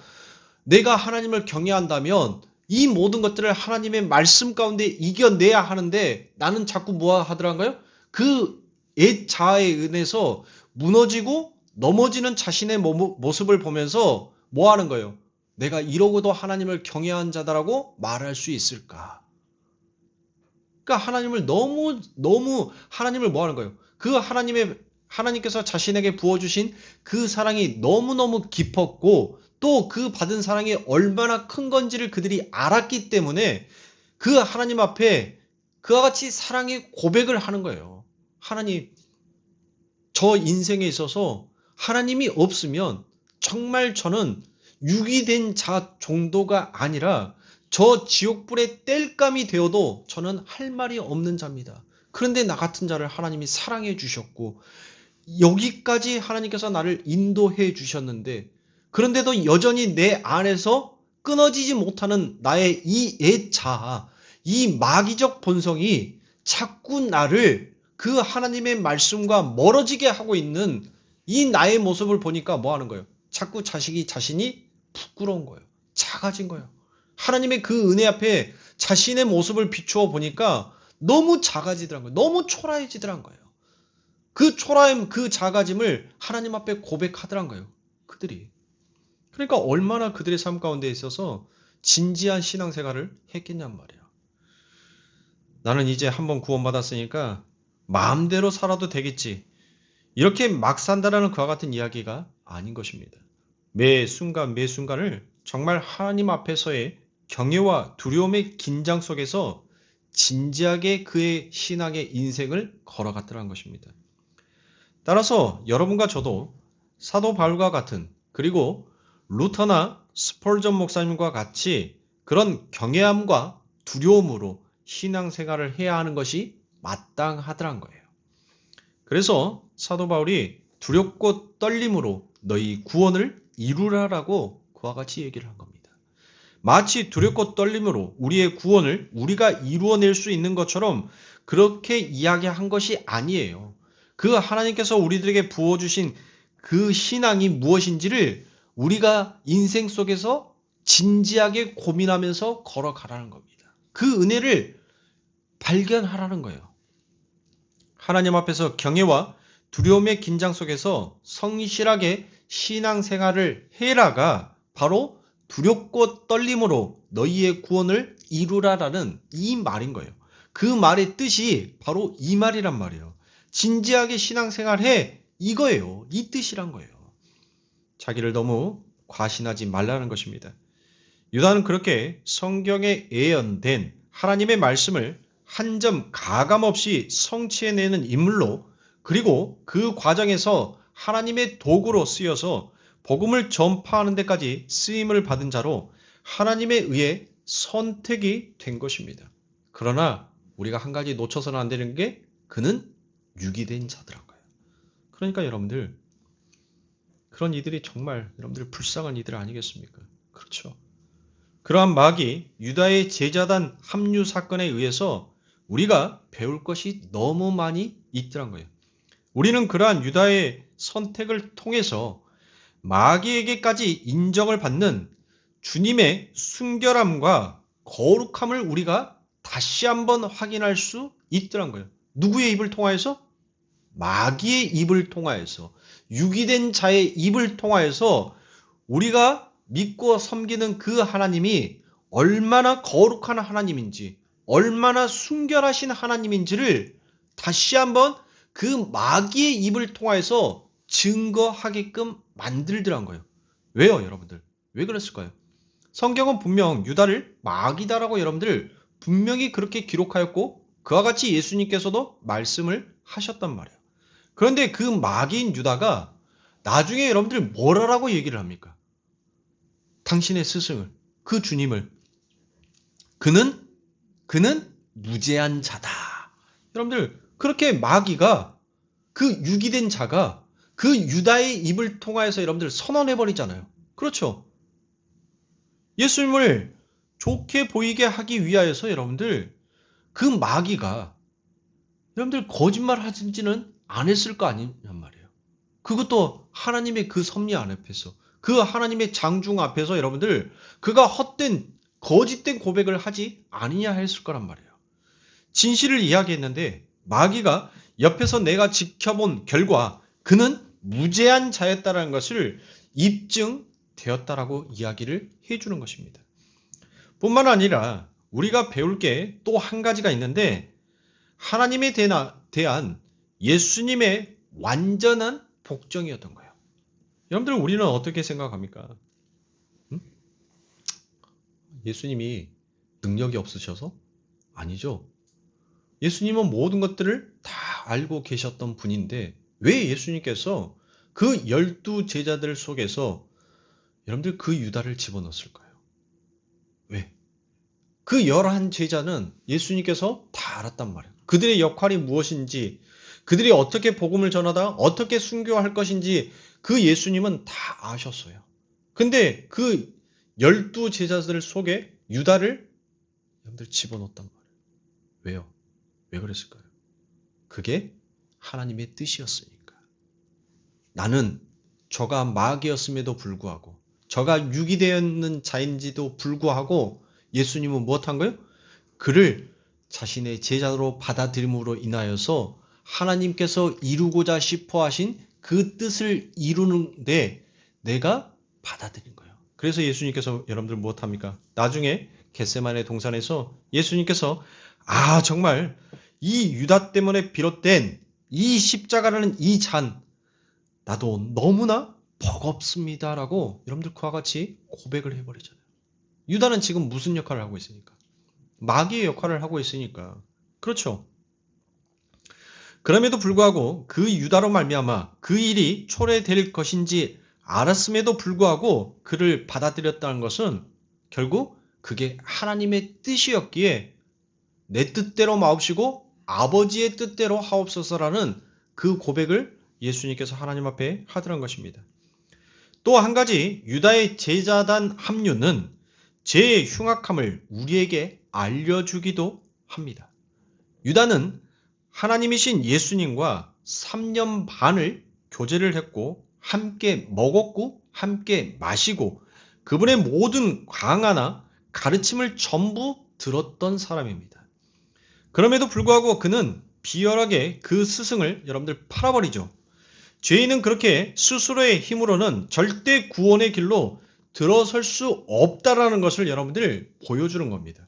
내가 하나님을 경외한다면 이 모든 것들을 하나님의 말씀 가운데 이겨내야 하는데 나는 자꾸 뭐 하더란가요? 그 애자에 은해서 무너지고 넘어지는 자신의 모습을 보면서 뭐 하는 거예요? 내가 이러고도 하나님을 경외한 자다라고 말할 수 있을까? 그러니까 하나님을 너무 하나님을 뭐 하는 거예요? 그 하나님께서 자신에게 부어주신 그 사랑이 너무너무 깊었고 또 그 받은 사랑이 얼마나 큰 건지를 그들이 알았기 때문에 그 하나님 앞에 그와 같이 사랑의 고백을 하는 거예요. 하나님, 저 인생에 있어서 하나님이 없으면 정말 저는 유기된 자 정도가 아니라 저 지옥불의 땔감이 되어도 저는 할 말이 없는 자입니다. 그런데 나 같은 자를 하나님이 사랑해 주셨고 여기까지 하나님께서 나를 인도해 주셨는데 그런데도 여전히 내 안에서 끊어지지 못하는 나의 이 애자, 이 마귀적 본성이 자꾸 나를 그 하나님의 말씀과 멀어지게 하고 있는 이 나의 모습을 보니까 뭐 하는 거예요? 자꾸 자신이 부끄러운 거예요. 작아진 거예요. 하나님의 그 은혜 앞에 자신의 모습을 비추어 보니까 너무 작아지더란 거예요. 너무 초라해지더란 거예요. 그 초라함, 그 작아짐을 하나님 앞에 고백하더란 거예요. 그들이. 그러니까 얼마나 그들의 삶 가운데 있어서 진지한 신앙생활을 했겠냔 말이야. 나는 이제 한번 구원받았으니까 마음대로 살아도 되겠지. 이렇게 막 산다라는 그와 같은 이야기가 아닌 것입니다. 매 순간 매 순간을 정말 하나님 앞에서의 경외와 두려움의 긴장 속에서 진지하게 그의 신앙의 인생을 걸어갔더라는 것입니다. 따라서 여러분과 저도 사도 바울과 같은, 그리고 루터나 스펄전 목사님과 같이 그런 경외함과 두려움으로 신앙생활을 해야 하는 것이 마땅하더란 거예요. 그래서 사도 바울이 두렵고 떨림으로 너희 구원을 이루라라고 그와 같이 얘기를 한 겁니다. 마치 두렵고 떨림으로 우리의 구원을 우리가 이루어낼 수 있는 것처럼 그렇게 이야기한 것이 아니에요. 그 하나님께서 우리들에게 부어주신 그 신앙이 무엇인지를 우리가 인생 속에서 진지하게 고민하면서 걸어가라는 겁니다. 그 은혜를 발견하라는 거예요. 하나님 앞에서 경외와 두려움의 긴장 속에서 성실하게 신앙생활을 해라가 바로 두렵고 떨림으로 너희의 구원을 이루라라는 이 말인 거예요. 그 말의 뜻이 바로 이 말이란 말이에요. 진지하게 신앙생활해, 이거예요. 이 뜻이란 거예요. 자기를 너무 과신하지 말라는 것입니다. 유다는 그렇게 성경에 예언된 하나님의 말씀을 한 점 가감없이 성취해내는 인물로, 그리고 그 과정에서 하나님의 도구로 쓰여서 복음을 전파하는 데까지 쓰임을 받은 자로 하나님에 의해 선택이 된 것입니다. 그러나 우리가 한 가지 놓쳐서는 안 되는 게 그는 유기된 자더란 거예요. 그러니까 여러분들, 그런 이들이 정말 여러분들 불쌍한 이들 아니겠습니까? 그렇죠. 그러한 마귀 유다의 제자단 합류 사건에 의해서 우리가 배울 것이 너무 많이 있더란 거예요. 우리는 그러한 유다의 선택을 통해서 마귀에게까지 인정을 받는 주님의 순결함과 거룩함을 우리가 다시 한번 확인할 수 있더란 거예요. 누구의 입을 통하여서? 마귀의 입을 통하여서, 유기된 자의 입을 통하여서 우리가 믿고 섬기는 그 하나님이 얼마나 거룩한 하나님인지, 얼마나 순결하신 하나님인지를 다시 한번 그 마귀의 입을 통하여서 증거하게끔 만들더란 거예요. 왜요, 여러분들? 왜 그랬을까요? 성경은 분명 유다를 마귀다라고 여러분들 분명히 그렇게 기록하였고, 그와 같이 예수님께서도 말씀을 하셨단 말이에요. 그런데 그 마귀인 유다가 나중에 여러분들 뭐라고 얘기를 합니까? 당신의 스승을, 그 주님을, 그는 무죄한 자다. 여러분들, 그렇게 마귀가, 그 유기된 자가 그 유다의 입을 통하여서 여러분들 선언해버리잖아요. 그렇죠. 예수님을 좋게 보이게 하기 위하여서 여러분들, 그 마귀가 여러분들 거짓말 하지는 안 했을 거 아니냔 말이에요. 그것도 하나님의 그 섭리 앞에서, 그 하나님의 장중 앞에서 여러분들 그가 헛된 거짓된 고백을 하지 아니냐 했을 거란 말이에요. 진실을 이야기했는데 마귀가 옆에서 내가 지켜본 결과 그는 무죄한 자였다는 것을 입증되었다라고 이야기를 해주는 것입니다. 뿐만 아니라 우리가 배울 게 또 한 가지가 있는데, 하나님에 대한 예수님의 완전한 복종이었던 거예요. 여러분들, 우리는 어떻게 생각합니까? 예수님이 능력이 없으셔서? 아니죠. 예수님은 모든 것들을 다 알고 계셨던 분인데 왜 예수님께서 그 12 제자들 속에서 여러분들 그 유다를 집어넣었을까요? 왜? 그 11 제자는 예수님께서 다 알았단 말이에요. 그들의 역할이 무엇인지, 그들이 어떻게 복음을 전하다 어떻게 순교할 것인지 그 예수님은 다 아셨어요. 근데 그 12 제자들 속에 유다를 여러분들 집어넣었단 말이에요. 왜요? 왜 그랬을까요? 그게 하나님의 뜻이었으니까. 나는 저가 마귀였음에도 불구하고, 저가 유기되었는 자인지도 불구하고 예수님은 무엇한 거예요? 그를 자신의 제자로 받아들임으로 인하여서 하나님께서 이루고자 싶어 하신 그 뜻을 이루는데 내가 받아들인 거예요. 그래서 예수님께서 여러분들 무엇합니까? 나중에 겟세마네 동산에서 예수님께서 정말 이 유다 때문에 비롯된 이 십자가라는 이 잔, 나도 너무나 버겁습니다라고 여러분들 그와 같이 고백을 해버리잖아요. 유다는 지금 무슨 역할을 하고 있습니까? 마귀의 역할을 하고 있으니까. 그렇죠. 그럼에도 불구하고 그 유다로 말미암아 그 일이 초래될 것인지 알았음에도 불구하고 그를 받아들였다는 것은 결국 그게 하나님의 뜻이었기에 내 뜻대로 마옵시고 아버지의 뜻대로 하옵소서라는 그 고백을 예수님께서 하나님 앞에 하더란 것입니다. 또 한 가지 유다의 제자단 합류는 제 흉악함을 우리에게 알려주기도 합니다. 유다는 하나님이신 예수님과 3년 반을 교제를 했고 함께 먹었고 함께 마시고 그분의 모든 강화나 가르침을 전부 들었던 사람입니다. 그럼에도 불구하고 그는 비열하게 그 스승을 여러분들 팔아버리죠. 죄인은 그렇게 스스로의 힘으로는 절대 구원의 길로 들어설 수 없다라는 것을 여러분들 보여주는 겁니다.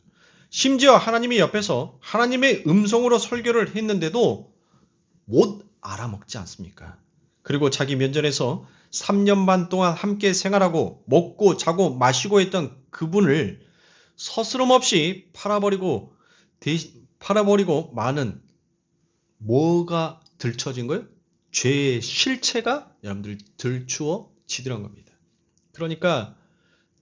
심지어 하나님이 옆에서 하나님의 음성으로 설교를 했는데도 못 알아먹지 않습니까? 그리고 자기 면전에서 3년 반 동안 함께 생활하고 먹고 자고 마시고 했던 그분을 서스럼 없이 팔아버리고 많은 뭐가 들춰진 거예요? 죄의 실체가 여러분들 들추어지더란 겁니다. 그러니까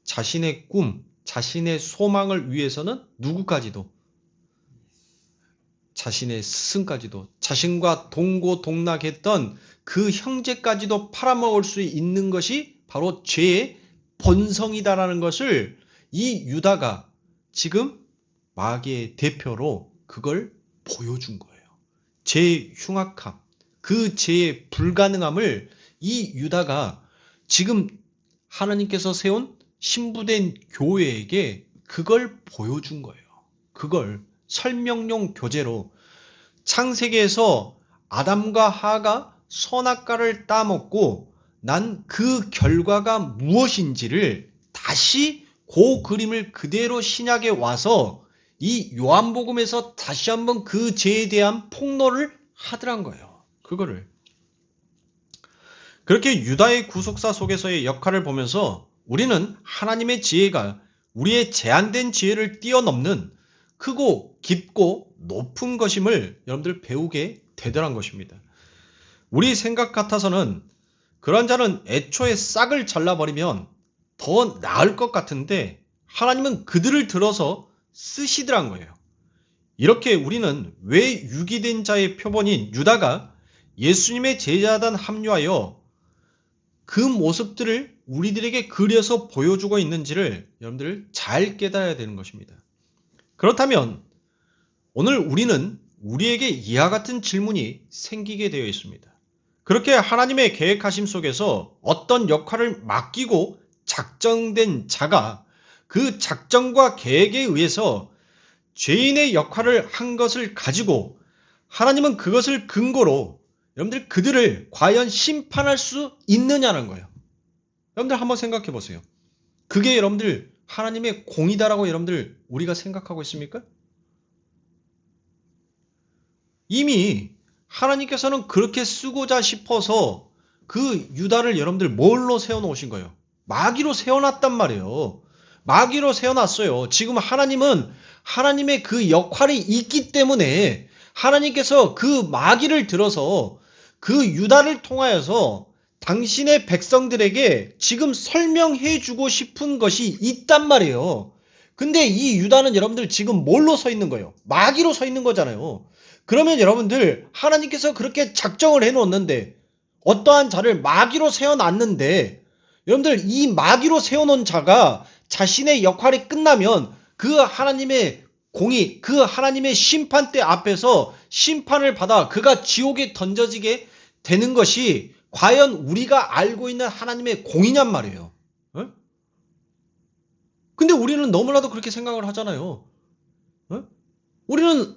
자신의 꿈, 자신의 소망을 위해서는 누구까지도 자신의 스승까지도 자신과 동고동락했던 그 형제까지도 팔아먹을 수 있는 것이 바로 죄의 본성이다라는 것을 이 유다가 지금 마귀의 대표로 그걸 보여준 거예요. 죄의 흉악함, 그 죄의 불가능함을 이 유다가 지금 하나님께서 세운 신부된 교회에게 그걸 보여준 거예요. 그걸 설명용 교재로 창세기에서 아담과 하가 선악과를 따먹고 난 그 결과가 무엇인지를 다시 그 그림을 그대로 신약에 와서 이 요한복음에서 다시 한번 그 죄에 대한 폭로를 하더란 거예요. 그거를. 그렇게 유다의 구속사 속에서의 역할을 보면서 우리는 하나님의 지혜가 우리의 제한된 지혜를 뛰어넘는 크고 깊고 높은 것임을 여러분들 배우게 되더란 것입니다. 우리 생각 같아서는 그런 자는 애초에 싹을 잘라버리면 더 나을 것 같은데 하나님은 그들을 들어서 쓰시더란 거예요. 이렇게 우리는 왜 유기된 자의 표본인 유다가 예수님의 제자단 합류하여 그 모습들을 우리들에게 그려서 보여주고 있는지를 여러분들 잘 깨달아야 되는 것입니다. 그렇다면 오늘 우리는 우리에게 이와 같은 질문이 생기게 되어 있습니다. 그렇게 하나님의 계획하심 속에서 어떤 역할을 맡기고 작정된 자가 그 작정과 계획에 의해서 죄인의 역할을 한 것을 가지고 하나님은 그것을 근거로 여러분들 그들을 과연 심판할 수 있느냐는 거예요. 여러분들 한번 생각해 보세요. 그게 여러분들 하나님의 공이다라고 여러분들 우리가 생각하고 있습니까? 이미 하나님께서는 그렇게 쓰고자 싶어서 그 유다를 여러분들 뭘로 세워놓으신 거예요? 마귀로 세워놨단 말이에요. 마귀로 세워놨어요. 지금 하나님은 하나님의 그 역할이 있기 때문에 하나님께서 그 마귀를 들어서 그 유다를 통하여서 당신의 백성들에게 지금 설명해 주고 싶은 것이 있단 말이에요. 근데 이 유다는 여러분들 지금 뭘로 서 있는 거예요? 마귀로 서 있는 거잖아요. 그러면 여러분들 하나님께서 그렇게 작정을 해놓았는데 어떠한 자를 마귀로 세워놨는데 여러분들 이 마귀로 세워놓은 자가 자신의 역할이 끝나면 그 하나님의 공의, 그 하나님의 심판대 앞에서 심판을 받아 그가 지옥에 던져지게 되는 것이 과연 우리가 알고 있는 하나님의 공이냔 말이에요. 에? 근데 우리는 너무나도 그렇게 생각을 하잖아요. 에? 우리는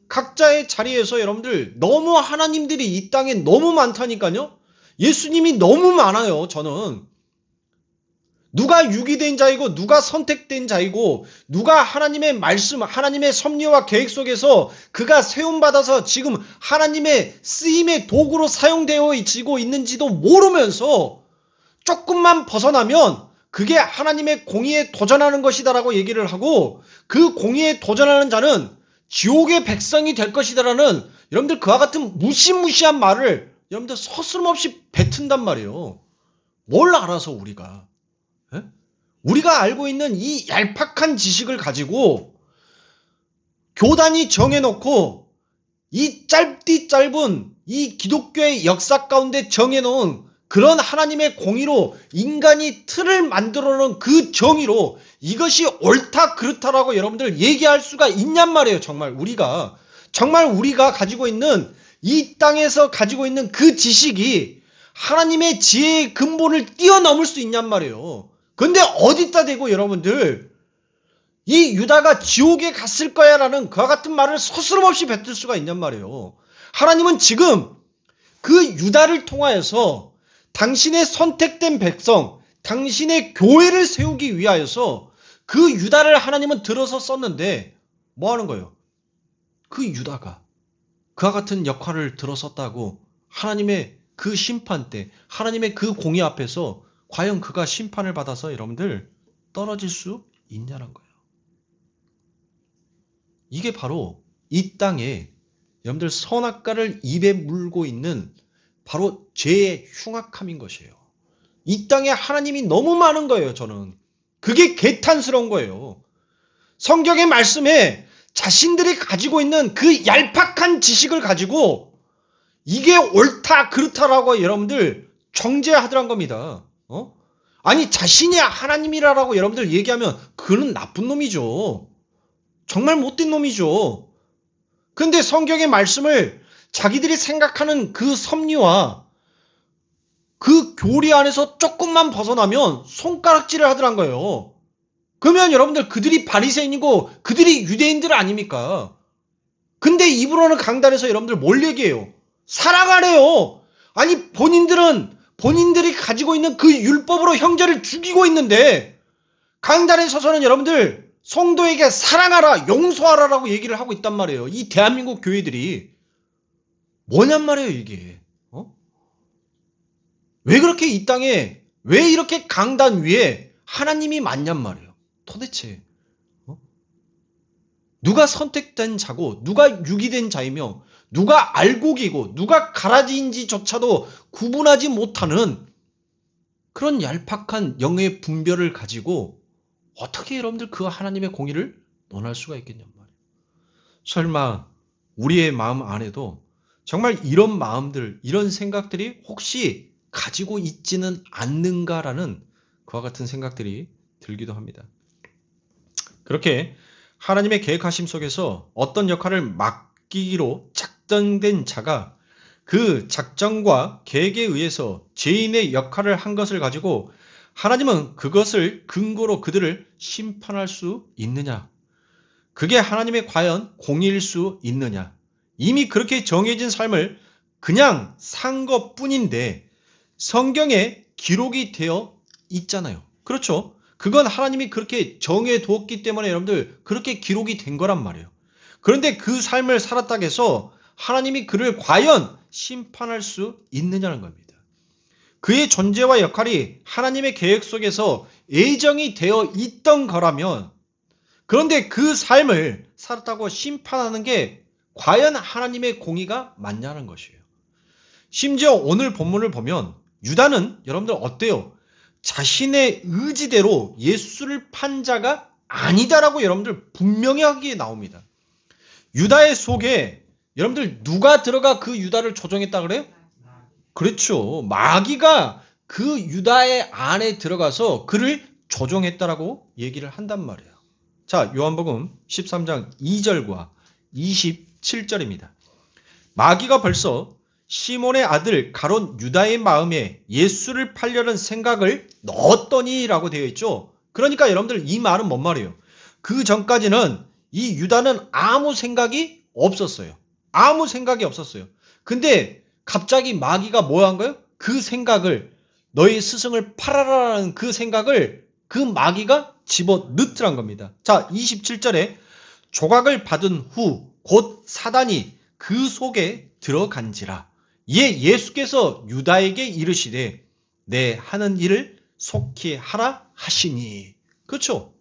각자의 자리에서 여러분들 너무 하나님들이 이 땅에 너무 많다니까요. 예수님이 너무 많아요. 저는. 누가 유기된 자이고 누가 선택된 자이고 누가 하나님의 말씀, 하나님의 섭리와 계획 속에서 그가 세움받아서 지금 하나님의 쓰임의 도구로 사용되어지고 있는지도 모르면서 조금만 벗어나면 그게 하나님의 공의에 도전하는 것이다라고 얘기를 하고, 그 공의에 도전하는 자는 지옥의 백성이 될 것이다라는 여러분들 그와 같은 무시무시한 말을 여러분들 서슴없이 뱉은단 말이에요. 뭘 알아서 우리가. 에? 우리가 알고 있는 이 얄팍한 지식을 가지고 교단이 정해놓고 이 짧디 짧은 이 기독교의 역사 가운데 정해놓은 그런 하나님의 공의로 인간이 틀을 만들어 놓은 그 정의로 이것이 옳다 그렇다라고 여러분들 얘기할 수가 있냔 말이에요. 정말 우리가 가지고 있는 이 땅에서 가지고 있는 그 지식이 하나님의 지혜의 근본을 뛰어넘을 수 있냔 말이에요. 근데 어디다 대고 여러분들 이 유다가 지옥에 갔을 거야 라는 그와 같은 말을 서스럼없이 뱉을 수가 있냔 말이에요. 하나님은 지금 그 유다를 통하여서 당신의 선택된 백성, 당신의 교회를 세우기 위하여서 그 유다를 하나님은 들어서 썼는데 뭐 하는 거예요? 그 유다가 그와 같은 역할을 들어섰다고 하나님의 그 심판 때, 하나님의 그 공의 앞에서 과연 그가 심판을 받아서 여러분들 떨어질 수 있냐는 거예요. 이게 바로 이 땅에 여러분들 선악과를 입에 물고 있는 바로 죄의 흉악함인 것이에요. 이 땅에 하나님이 너무 많은 거예요, 저는. 그게 개탄스러운 거예요. 성경의 말씀에 자신들이 가지고 있는 그 얄팍한 지식을 가지고 이게 옳다 그렇다라고 여러분들 정죄하더란 겁니다. 아니 자신이 하나님이라고 여러분들 얘기하면 그는 나쁜 놈이죠. 정말 못된 놈이죠. 근데 성경의 말씀을 자기들이 생각하는 그 섭리와 그 교리 안에서 조금만 벗어나면 손가락질을 하더란 거예요. 그러면 여러분들 그들이 바리새인이고 그들이 유대인들 아닙니까? 근데 입으로는 강단에서 여러분들 뭘 얘기해요? 사랑하래요. 아니 본인들이 가지고 있는 그 율법으로 형제를 죽이고 있는데 강단에 서서는 여러분들 성도에게 사랑하라, 용서하라라고 얘기를 하고 있단 말이에요. 이 대한민국 교회들이 뭐냔 말이에요, 이게. 왜 그렇게 이 땅에 왜 이렇게 강단 위에 하나님이 많냔 말이에요. 도대체 누가 선택된 자고 누가 유기된 자이며 누가 알곡이고 누가 가라지인지조차도 구분하지 못하는 그런 얄팍한 영의 분별을 가지고 어떻게 여러분들 그 하나님의 공의를 논할 수가 있겠냔 말이에요. 설마 우리의 마음 안에도 정말 이런 마음들, 이런 생각들이 혹시 가지고 있지는 않는가라는 그와 같은 생각들이 들기도 합니다. 그렇게 하나님의 계획하심 속에서 어떤 역할을 맡기기로 작정된 자가 그 작정과 계획에 의해서 죄인의 역할을 한 것을 가지고 하나님은 그것을 근거로 그들을 심판할 수 있느냐? 그게 하나님의 과연 공의일 수 있느냐? 이미 그렇게 정해진 삶을 그냥 산 것뿐인데 성경에 기록이 되어 있잖아요. 그렇죠? 그건 하나님이 그렇게 정해두었기 때문에 여러분들 그렇게 기록이 된 거란 말이에요. 그런데 그 삶을 살았다고 해서 하나님이 그를 과연 심판할 수 있느냐는 겁니다. 그의 존재와 역할이 하나님의 계획 속에서 예정이 되어 있던 거라면 그런데 그 삶을 살았다고 심판하는 게 과연 하나님의 공의가 맞냐는 것이에요. 심지어 오늘 본문을 보면 유다는 여러분들 어때요? 자신의 의지대로 예수를 판 자가 아니다라고 여러분들 분명하게 나옵니다. 유다의 속에 여러분들 누가 들어가 그 유다를 조종했다 그래요? 그렇죠. 마귀가 그 유다의 안에 들어가서 그를 조종했다라고 얘기를 한단 말이에요. 자, 요한복음 13장 2절과 27절입니다. 마귀가 벌써 시몬의 아들 가롯 유다의 마음에 예수를 팔려는 생각을 넣었더니라고 되어 있죠. 그러니까 여러분들 이 말은 뭔 말이에요? 그 전까지는 이 유다는 아무 생각이 없었어요. 아무 생각이 없었어요. 근데 갑자기 마귀가 뭐 한 거예요? 그 생각을 너희 스승을 팔아라라는 그 생각을 그 마귀가 집어넣더란 겁니다. 자, 27절에 조각을 받은 후 곧 사단이 그 속에 들어간지라. 이에 예수께서 유다에게 이르시되 내 하는 일을 속히 하라 하시니. 그렇죠?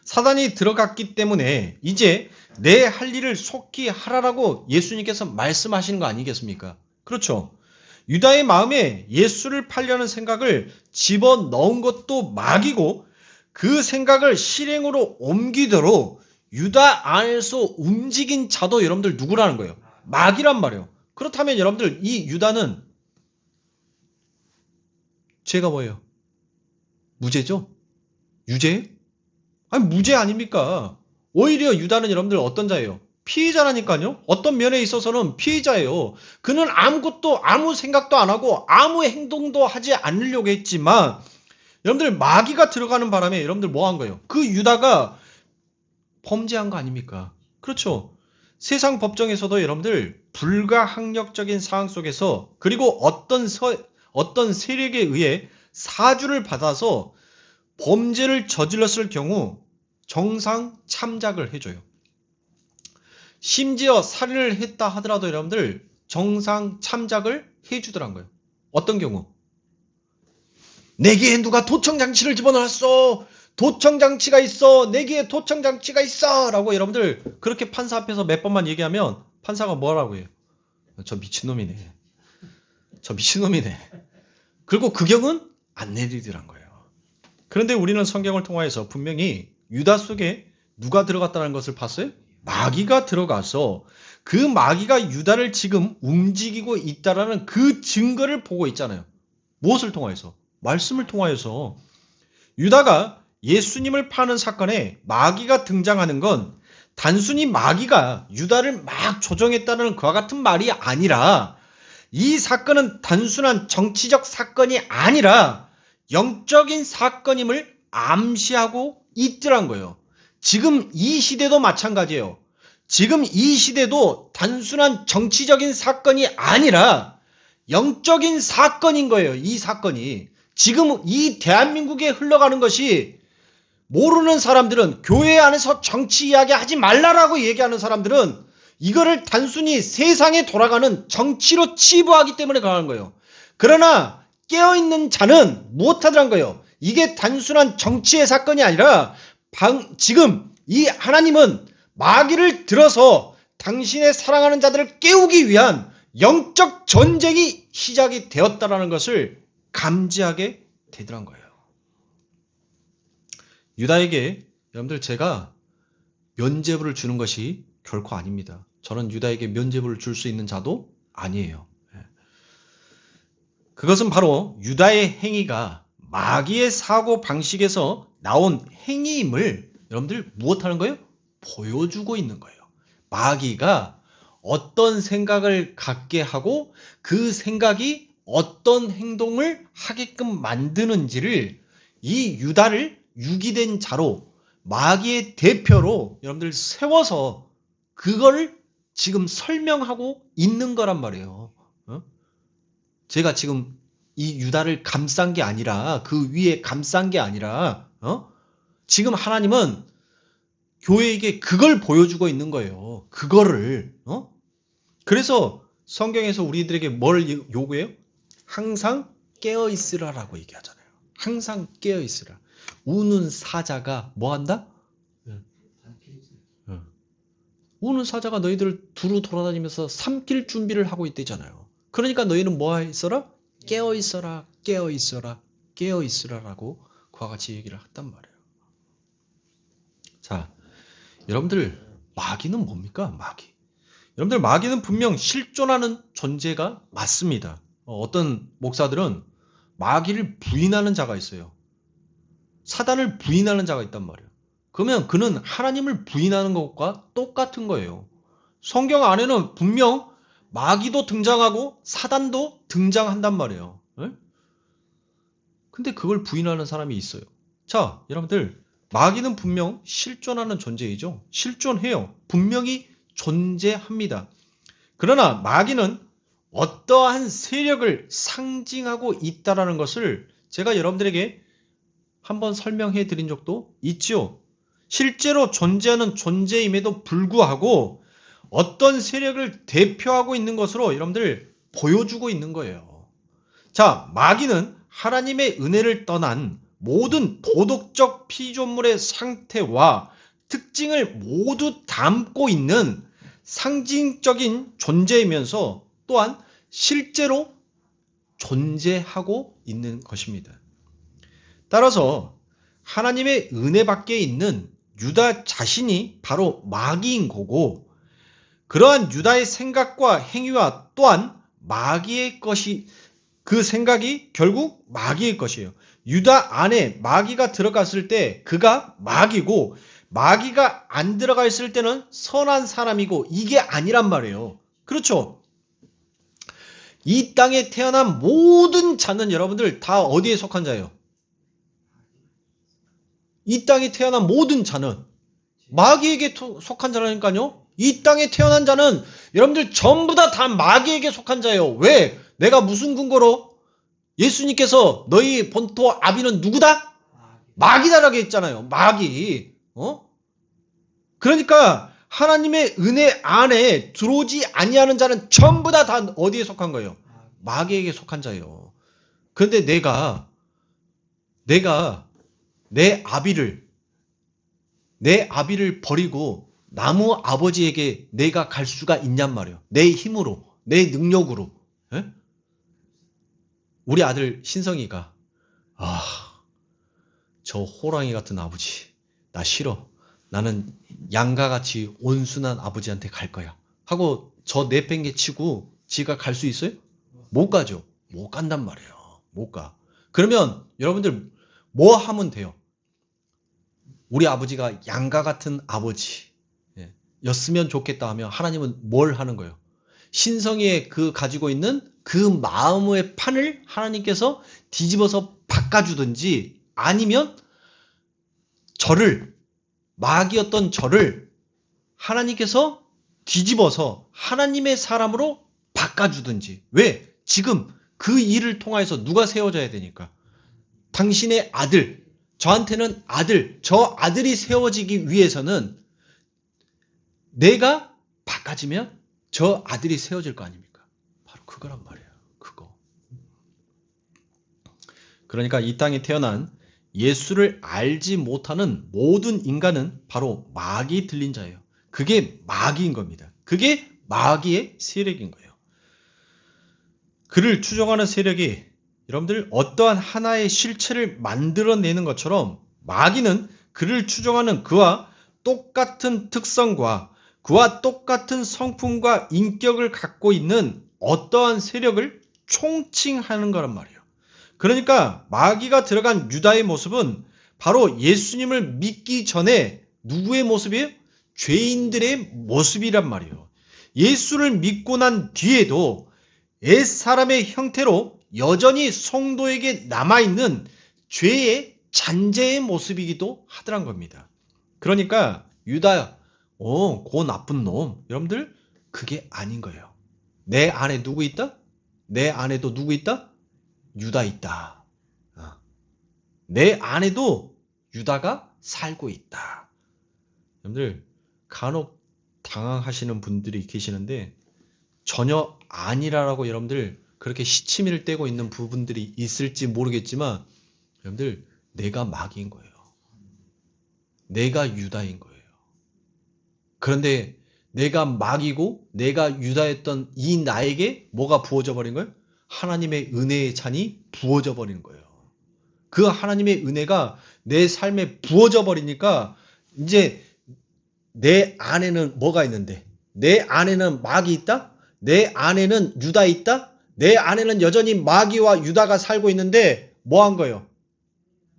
사단이 들어갔기 때문에 이제 내 할 일을 속히 하라라고 예수님께서 말씀하시는 거 아니겠습니까? 그렇죠? 유다의 마음에 예수를 팔려는 생각을 집어넣은 것도 마귀고 그 생각을 실행으로 옮기도록 유다 안에서 움직인 자도 여러분들 누구라는 거예요? 마귀란 말이에요. 그렇다면 여러분들 이 유다는 죄가 뭐예요? 무죄죠? 유죄예요? 아니 무죄 아닙니까? 오히려 유다는 여러분들 어떤 자예요? 피해자라니까요. 어떤 면에 있어서는 피해자예요. 그는 아무것도 아무 생각도 안 하고 아무 행동도 하지 않으려고 했지만 여러분들 마귀가 들어가는 바람에 여러분들 뭐 한 거예요? 그 유다가 범죄한 거 아닙니까? 그렇죠. 세상 법정에서도 여러분들 불가항력적인 상황 속에서 그리고 어떤 세력에 의해 사주를 받아서 범죄를 저질렀을 경우 정상 참작을 해줘요. 심지어 살인을 했다 하더라도 여러분들 정상 참작을 해주더란 거예요. 어떤 경우? 내게에 누가 도청장치를 집어넣었어. 도청장치가 있어. 내게에 도청장치가 있어. 라고 여러분들 그렇게 판사 앞에서 몇 번만 얘기하면 판사가 뭐라고 해요? 저 미친놈이네. 저 미친놈이네. 그리고 그 경은 안 내리더란 거예요. 그런데 우리는 성경을 통하여서 분명히 유다 속에 누가 들어갔다는 것을 봤어요? 마귀가 들어가서 그 마귀가 유다를 지금 움직이고 있다라는 그 증거를 보고 있잖아요. 무엇을 통하여서? 말씀을 통하여서. 유다가 예수님을 파는 사건에 마귀가 등장하는 건 단순히 마귀가 유다를 막 조종했다는 그와 같은 말이 아니라 이 사건은 단순한 정치적 사건이 아니라 영적인 사건임을 암시하고 있더란 거예요. 지금 이 시대도 마찬가지예요. 지금 이 시대도 단순한 정치적인 사건이 아니라 영적인 사건인 거예요. 이 사건이. 지금 이 대한민국에 흘러가는 것이 모르는 사람들은 교회 안에서 정치 이야기 하지 말라라고 얘기하는 사람들은 이거를 단순히 세상에 돌아가는 정치로 치부하기 때문에 그러는 거예요. 그러나 깨어있는 자는 무엇하더란 거예요? 이게 단순한 정치의 사건이 아니라 지금 이 하나님은 마귀를 들어서 당신의 사랑하는 자들을 깨우기 위한 영적 전쟁이 시작이 되었다라는 것을 감지하게 되더란 거예요. 유다에게 여러분들 제가 면죄부를 주는 것이 결코 아닙니다. 저는 유다에게 면죄부를 줄 수 있는 자도 아니에요. 그것은 바로 유다의 행위가 마귀의 사고 방식에서 나온 행위임을 여러분들 무엇하는 거예요? 보여주고 있는 거예요. 마귀가 어떤 생각을 갖게 하고 그 생각이 어떤 행동을 하게끔 만드는지를 이 유다를 유기된 자로 마귀의 대표로 여러분들 세워서 그걸 지금 설명하고 있는 거란 말이에요. 제가 지금 이 유다를 감싼 게 아니라 그 위에 감싼 게 아니라 지금 하나님은 교회에게 그걸 보여주고 있는 거예요. 그거를 그래서 성경에서 우리들에게 뭘 요구해요? 항상 깨어있으라라고 얘기하잖아요. 항상 깨어있으라. 우는 사자가 뭐한다? 우는 사자가 너희들을 두루 돌아다니면서 삼킬 준비를 하고 있대잖아요. 그러니까 너희는 뭐 있어라? 깨어있어라, 깨어있어라, 깨어있으라라고 그와 같이 얘기를 했단 말이에요. 자, 여러분들 마귀는 뭡니까? 마귀. 여러분들 마귀는 분명 실존하는 존재가 맞습니다. 어떤 목사들은 마귀를 부인하는 자가 있어요. 사단을 부인하는 자가 있단 말이에요. 그러면 그는 하나님을 부인하는 것과 똑같은 거예요. 성경 안에는 분명 마귀도 등장하고 사단도 등장한단 말이에요. 근데 그걸 부인하는 사람이 있어요. 자, 여러분들 마귀는 분명 실존하는 존재이죠. 실존해요. 분명히 존재합니다. 그러나 마귀는 어떠한 세력을 상징하고 있다라는 것을 제가 여러분들에게 한번 설명해 드린 적도 있죠. 실제로 존재하는 존재임에도 불구하고 어떤 세력을 대표하고 있는 것으로 여러분들 보여주고 있는 거예요. 자, 마귀는 하나님의 은혜를 떠난 모든 도덕적 피조물의 상태와 특징을 모두 담고 있는 상징적인 존재이면서 또한 실제로 존재하고 있는 것입니다. 따라서 하나님의 은혜 밖에 있는 유다 자신이 바로 마귀인 거고, 그러한 유다의 생각과 행위와 또한 마귀의 것이, 그 생각이 결국 마귀의 것이에요. 유다 안에 마귀가 들어갔을 때 그가 마귀고, 마귀가 안 들어가 있을 때는 선한 사람이고, 이게 아니란 말이에요. 그렇죠? 이 땅에 태어난 모든 자는 여러분들 다 어디에 속한 자예요? 이 땅에 태어난 모든 자는 마귀에게 속한 자라니까요. 이 땅에 태어난 자는 여러분들 전부 다 마귀에게 속한 자예요. 왜? 내가 무슨 근거로? 예수님께서 너희 본토 아비는 누구다? 마귀다라고 했잖아요. 마귀. 그러니까 하나님의 은혜 안에 들어오지 아니하는 자는 전부 다 어디에 속한 거예요? 마귀에게 속한 자예요. 그런데 내가 내 아비를 버리고 나무 아버지에게 내가 갈 수가 있냔 말이에요. 내 힘으로, 내 능력으로. 에? 우리 아들 신성이가 저 호랑이 같은 아버지 나 싫어. 나는 양과 같이 온순한 아버지한테 갈 거야 하고 저 내팽개치고 지가 갈 수 있어요? 못 가죠. 못 간단 말이에요. 못 가. 그러면 여러분들 뭐 하면 돼요? 우리 아버지가 양과 같은 아버지 였으면 좋겠다 하면 하나님은 뭘 하는 거예요? 신성이의 그 가지고 있는 그 마음의 판을 하나님께서 뒤집어서 바꿔주든지, 아니면 마귀였던 저를 하나님께서 뒤집어서 하나님의 사람으로 바꿔주든지. 왜? 지금 그 일을 통해서 누가 세워져야 되니까. 당신의 아들, 저한테는 아들, 저 아들이 세워지기 위해서는 내가 바꿔지면 저 아들이 세워질 거 아닙니까? 바로 그거란 말이에요. 그거. 그러니까 이 땅에 태어난 예수를 알지 못하는 모든 인간은 바로 마귀 들린 자예요. 그게 마귀인 겁니다. 그게 마귀의 세력인 거예요. 그를 추종하는 세력이 여러분들 어떠한 하나의 실체를 만들어내는 것처럼, 마귀는 그를 추종하는 그와 똑같은 특성과 그와 똑같은 성품과 인격을 갖고 있는 어떠한 세력을 총칭하는 거란 말이에요. 그러니까 마귀가 들어간 유다의 모습은 바로 예수님을 믿기 전에 누구의 모습이에요? 죄인들의 모습이란 말이에요. 예수를 믿고 난 뒤에도 옛사람의 형태로 여전히 성도에게 남아있는 죄의 잔재의 모습이기도 하더란 겁니다. 그러니까 유다, 고 나쁜 놈. 여러분들 그게 아닌 거예요. 내 안에 누구 있다? 내 안에도 누구 있다? 유다 있다. 내 안에도 유다가 살고 있다. 여러분들 간혹 당황하시는 분들이 계시는데 전혀 아니라라고 여러분들 그렇게 시치미를 떼고 있는 부분들이 있을지 모르겠지만, 여러분들 내가 마귀인 거예요. 내가 유다인 거예요. 그런데 내가 마귀고 내가 유다였던 이 나에게 뭐가 부어져 버린 거예요? 하나님의 은혜의 잔이 부어져 버린 거예요. 그 하나님의 은혜가 내 삶에 부어져 버리니까 이제 내 안에는 뭐가 있는데? 내 안에는 마귀 있다? 내 안에는 유다 있다? 내 안에는 여전히 마귀와 유다가 살고 있는데 뭐 한 거예요?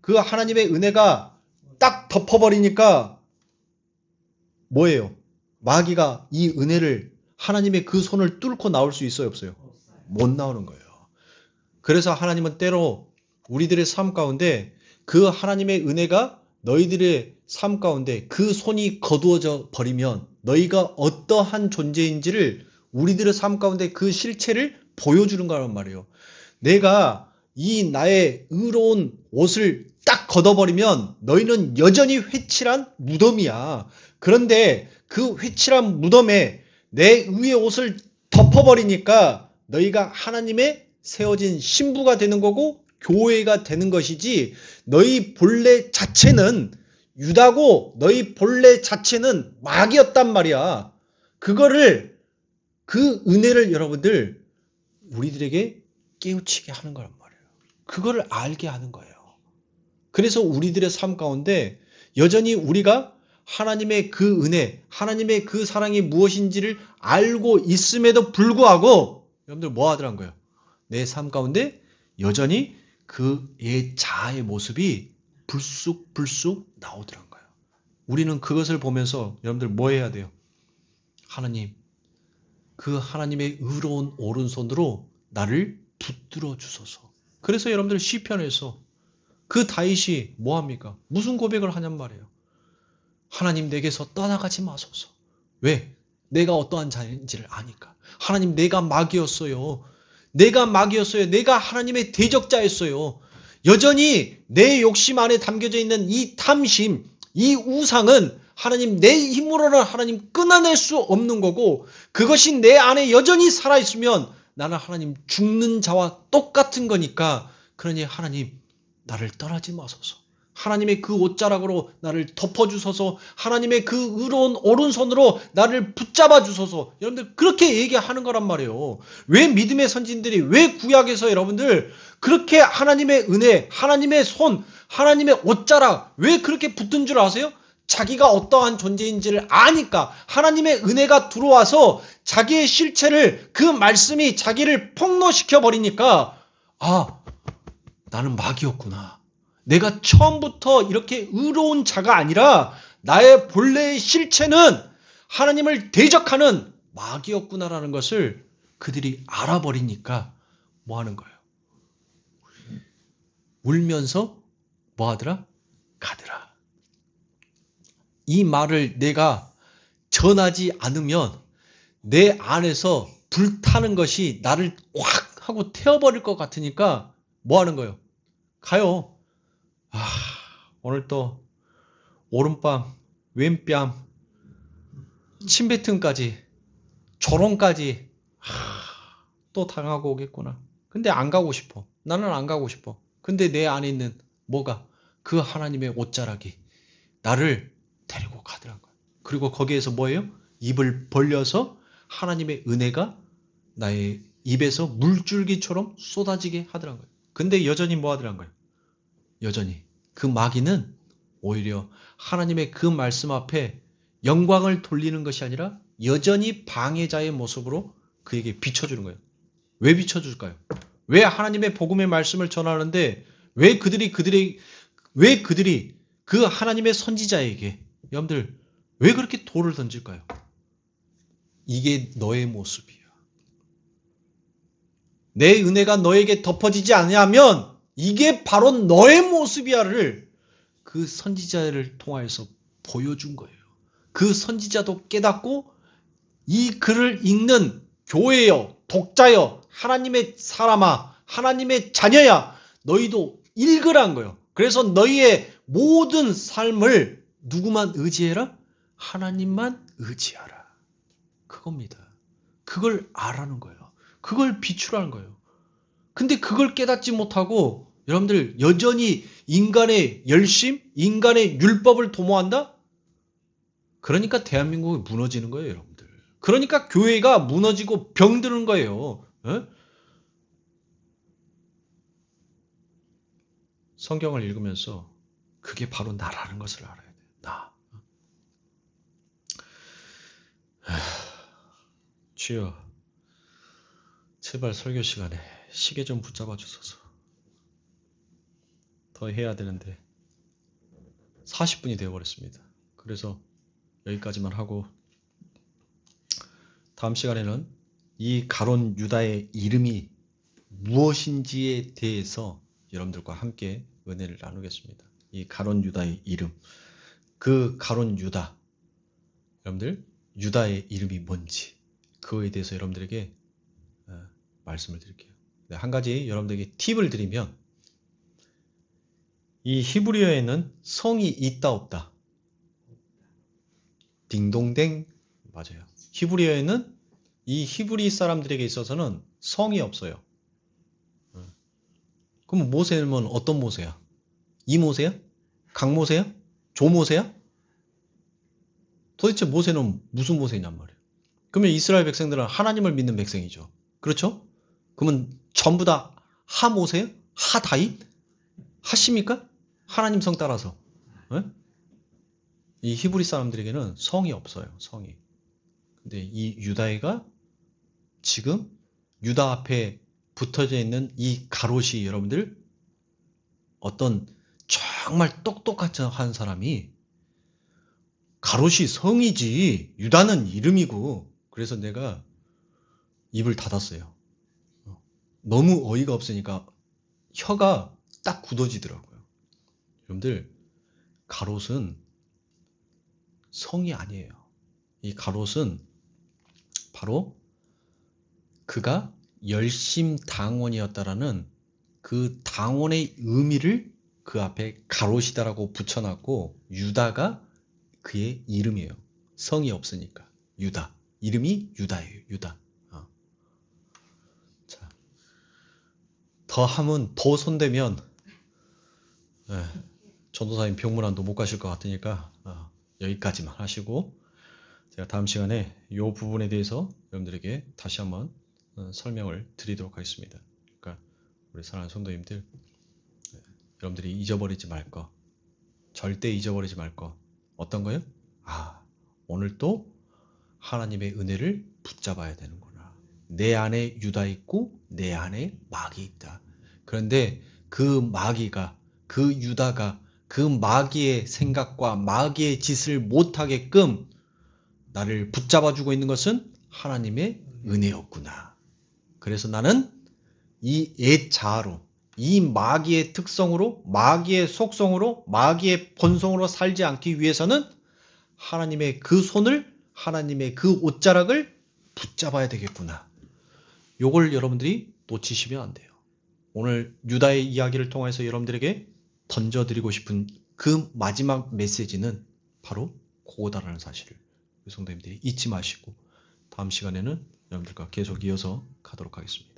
그 하나님의 은혜가 딱 덮어버리니까 뭐예요? 마귀가 이 은혜를, 하나님의 그 손을 뚫고 나올 수 있어요, 없어요? 못 나오는 거예요. 그래서 하나님은 때로 우리들의 삶 가운데 그 하나님의 은혜가 너희들의 삶 가운데 그 손이 거두어져 버리면 너희가 어떠한 존재인지를 우리들의 삶 가운데 그 실체를 보여주는 거란 말이에요. 내가 이 나의 의로운 옷을 딱 걷어버리면 너희는 여전히 회칠한 무덤이야. 그런데 그 회칠한 무덤에 내 의의 옷을 덮어버리니까 너희가 하나님의 세워진 신부가 되는 거고 교회가 되는 것이지 너희 본래 자체는 유다고 너희 본래 자체는 마귀였단 말이야. 그거를 그 은혜를 여러분들 우리들에게 깨우치게 하는 거란 말이에요. 그거를 알게 하는 거예요. 그래서 우리들의 삶 가운데 여전히 우리가 하나님의 그 은혜, 하나님의 그 사랑이 무엇인지를 알고 있음에도 불구하고 여러분들 뭐 하더란 거예요? 내 삶 가운데 여전히 그의 자아의 모습이 불쑥불쑥 나오더란 거예요. 우리는 그것을 보면서 여러분들 뭐 해야 돼요? 하나님, 그 하나님의 의로운 오른손으로 나를 붙들어 주소서. 그래서 여러분들 시편에서 그 다윗이 뭐 합니까? 무슨 고백을 하냔 말이에요. 하나님 내게서 떠나가지 마소서. 왜? 내가 어떠한 자인지를 아니까. 하나님 내가 마귀였어요. 내가 마귀였어요. 내가 하나님의 대적자였어요. 여전히 내 욕심 안에 담겨져 있는 이 탐심, 이 우상은 하나님 내 힘으로는 하나님 끊어낼 수 없는 거고 그것이 내 안에 여전히 살아있으면 나는 하나님 죽는 자와 똑같은 거니까 그러니 하나님 나를 떠나지 마소서. 하나님의 그 옷자락으로 나를 덮어주소서. 하나님의 그 의로운 오른손으로 나를 붙잡아 주소서. 여러분들 그렇게 얘기하는 거란 말이에요. 왜 믿음의 선진들이 왜 구약에서 여러분들 그렇게 하나님의 은혜, 하나님의 손, 하나님의 옷자락 왜 그렇게 붙은 줄 아세요? 자기가 어떠한 존재인지를 아니까 하나님의 은혜가 들어와서 자기의 실체를 그 말씀이 자기를 폭로시켜 버리니까 아 나는 마귀였구나. 내가 처음부터 이렇게 의로운 자가 아니라 나의 본래의 실체는 하나님을 대적하는 마귀였구나라는 것을 그들이 알아버리니까 뭐 하는 거예요? 울면서 뭐 하더라? 가더라. 이 말을 내가 전하지 않으면 내 안에서 불타는 것이 나를 확 하고 태워버릴 것 같으니까 뭐 하는 거예요? 가요. 오늘 또 오른뺨, 왼뺨, 침뱉음까지, 조롱까지 또 당하고 오겠구나. 근데 안 가고 싶어. 나는 안 가고 싶어. 근데 내 안에 있는 뭐가? 그 하나님의 옷자락이 나를 데리고 가더란 거예요. 그리고 거기에서 뭐예요? 입을 벌려서 하나님의 은혜가 나의 입에서 물줄기처럼 쏟아지게 하더란 거예요. 근데 여전히 뭐 하더란 거예요? 여전히 그 마귀는 오히려 하나님의 그 말씀 앞에 영광을 돌리는 것이 아니라 여전히 방해자의 모습으로 그에게 비춰주는 거예요. 왜 비춰줄까요? 왜 하나님의 복음의 말씀을 전하는데 왜 그들이 그 하나님의 선지자에게 여러분들 왜 그렇게 돌을 던질까요? 이게 너의 모습이야. 내 은혜가 너에게 덮어지지 않으면 이게 바로 너의 모습이야를 그 선지자를 통하여서 보여준 거예요. 그 선지자도 깨닫고 이 글을 읽는 교회여, 독자여, 하나님의 사람아, 하나님의 자녀야, 너희도 읽으란 거예요. 그래서 너희의 모든 삶을 누구만 의지해라? 하나님만 의지하라. 그겁니다. 그걸 알아는 거예요. 그걸 비추라는 거예요. 근데 그걸 깨닫지 못하고 여러분들 여전히 인간의 열심, 인간의 율법을 도모한다? 그러니까 대한민국이 무너지는 거예요, 여러분들. 그러니까 교회가 무너지고 병드는 거예요. 에? 성경을 읽으면서 그게 바로 나라는 것을 알아야 돼요. 나. 주여, 제발 설교 시간에 시계 좀 붙잡아 주소서. 더 해야 되는데 40분이 되어버렸습니다. 그래서 여기까지만 하고 다음 시간에는 이 가론 유다의 이름이 무엇인지에 대해서 여러분들과 함께 은혜를 나누겠습니다. 이 가론 유다의 이름, 그 가론 유다, 여러분들 유다의 이름이 뭔지 그거에 대해서 여러분들에게 말씀을 드릴게요. 한 가지 여러분들에게 팁을 드리면 이 히브리어에는 성이 있다 없다. 딩동댕 맞아요. 히브리어에는 이 히브리 사람들에게 있어서는 성이 없어요. 그럼 모세는 어떤 모세야? 이 모세야? 강 모세야? 조 모세야? 도대체 모세는 무슨 모세냔 말이에요. 그러면 이스라엘 백성들은 하나님을 믿는 백성이죠. 그렇죠? 그러면 전부 다 하 모세야? 하 다윗? 하십니까? 하나님 성 따라서. 예? 이 히브리 사람들에게는 성이 없어요. 성이. 근데 이 유다애가 지금 유다 앞에 붙어져 있는 이 가롯이 여러분들 어떤 정말 똑똑한 사람이 가롯이 성이지 유다는 이름이고 그래서 내가 입을 닫았어요. 너무 어이가 없으니까 혀가 딱 굳어지더라고요. 여러분들 가롯은 성이 아니에요. 이 가롯은 바로 그가 열심당원이었다라는 그 당원의 의미를 그 앞에 가롯이다라고 붙여놨고 유다가 그의 이름이에요. 성이 없으니까 유다. 이름이 유다예요. 유다. 자, 더 하면 더 손대면 전도사님 병문안도 못 가실 것 같으니까 여기까지만 하시고 제가 다음 시간에 이 부분에 대해서 여러분들에게 다시 한번 설명을 드리도록 하겠습니다. 그러니까 우리 사랑하는 성도님들 여러분들이 잊어버리지 말 거, 절대 잊어버리지 말 거 어떤 거요? 오늘 또 하나님의 은혜를 붙잡아야 되는구나. 내 안에 유다 있고 내 안에 마귀 있다. 그런데 그 마귀가, 그 유다가 그 마귀의 생각과 마귀의 짓을 못하게끔 나를 붙잡아주고 있는 것은 하나님의 은혜였구나. 그래서 나는 이 옛자아로, 이 마귀의 특성으로, 마귀의 속성으로, 마귀의 본성으로 살지 않기 위해서는 하나님의 그 손을, 하나님의 그 옷자락을 붙잡아야 되겠구나. 요걸 여러분들이 놓치시면 안 돼요. 오늘 유다의 이야기를 통해서 여러분들에게 던져드리고 싶은 그 마지막 메시지는 바로 그거다라는 사실을 성도님들이 잊지 마시고 다음 시간에는 여러분들과 계속 이어서 가도록 하겠습니다.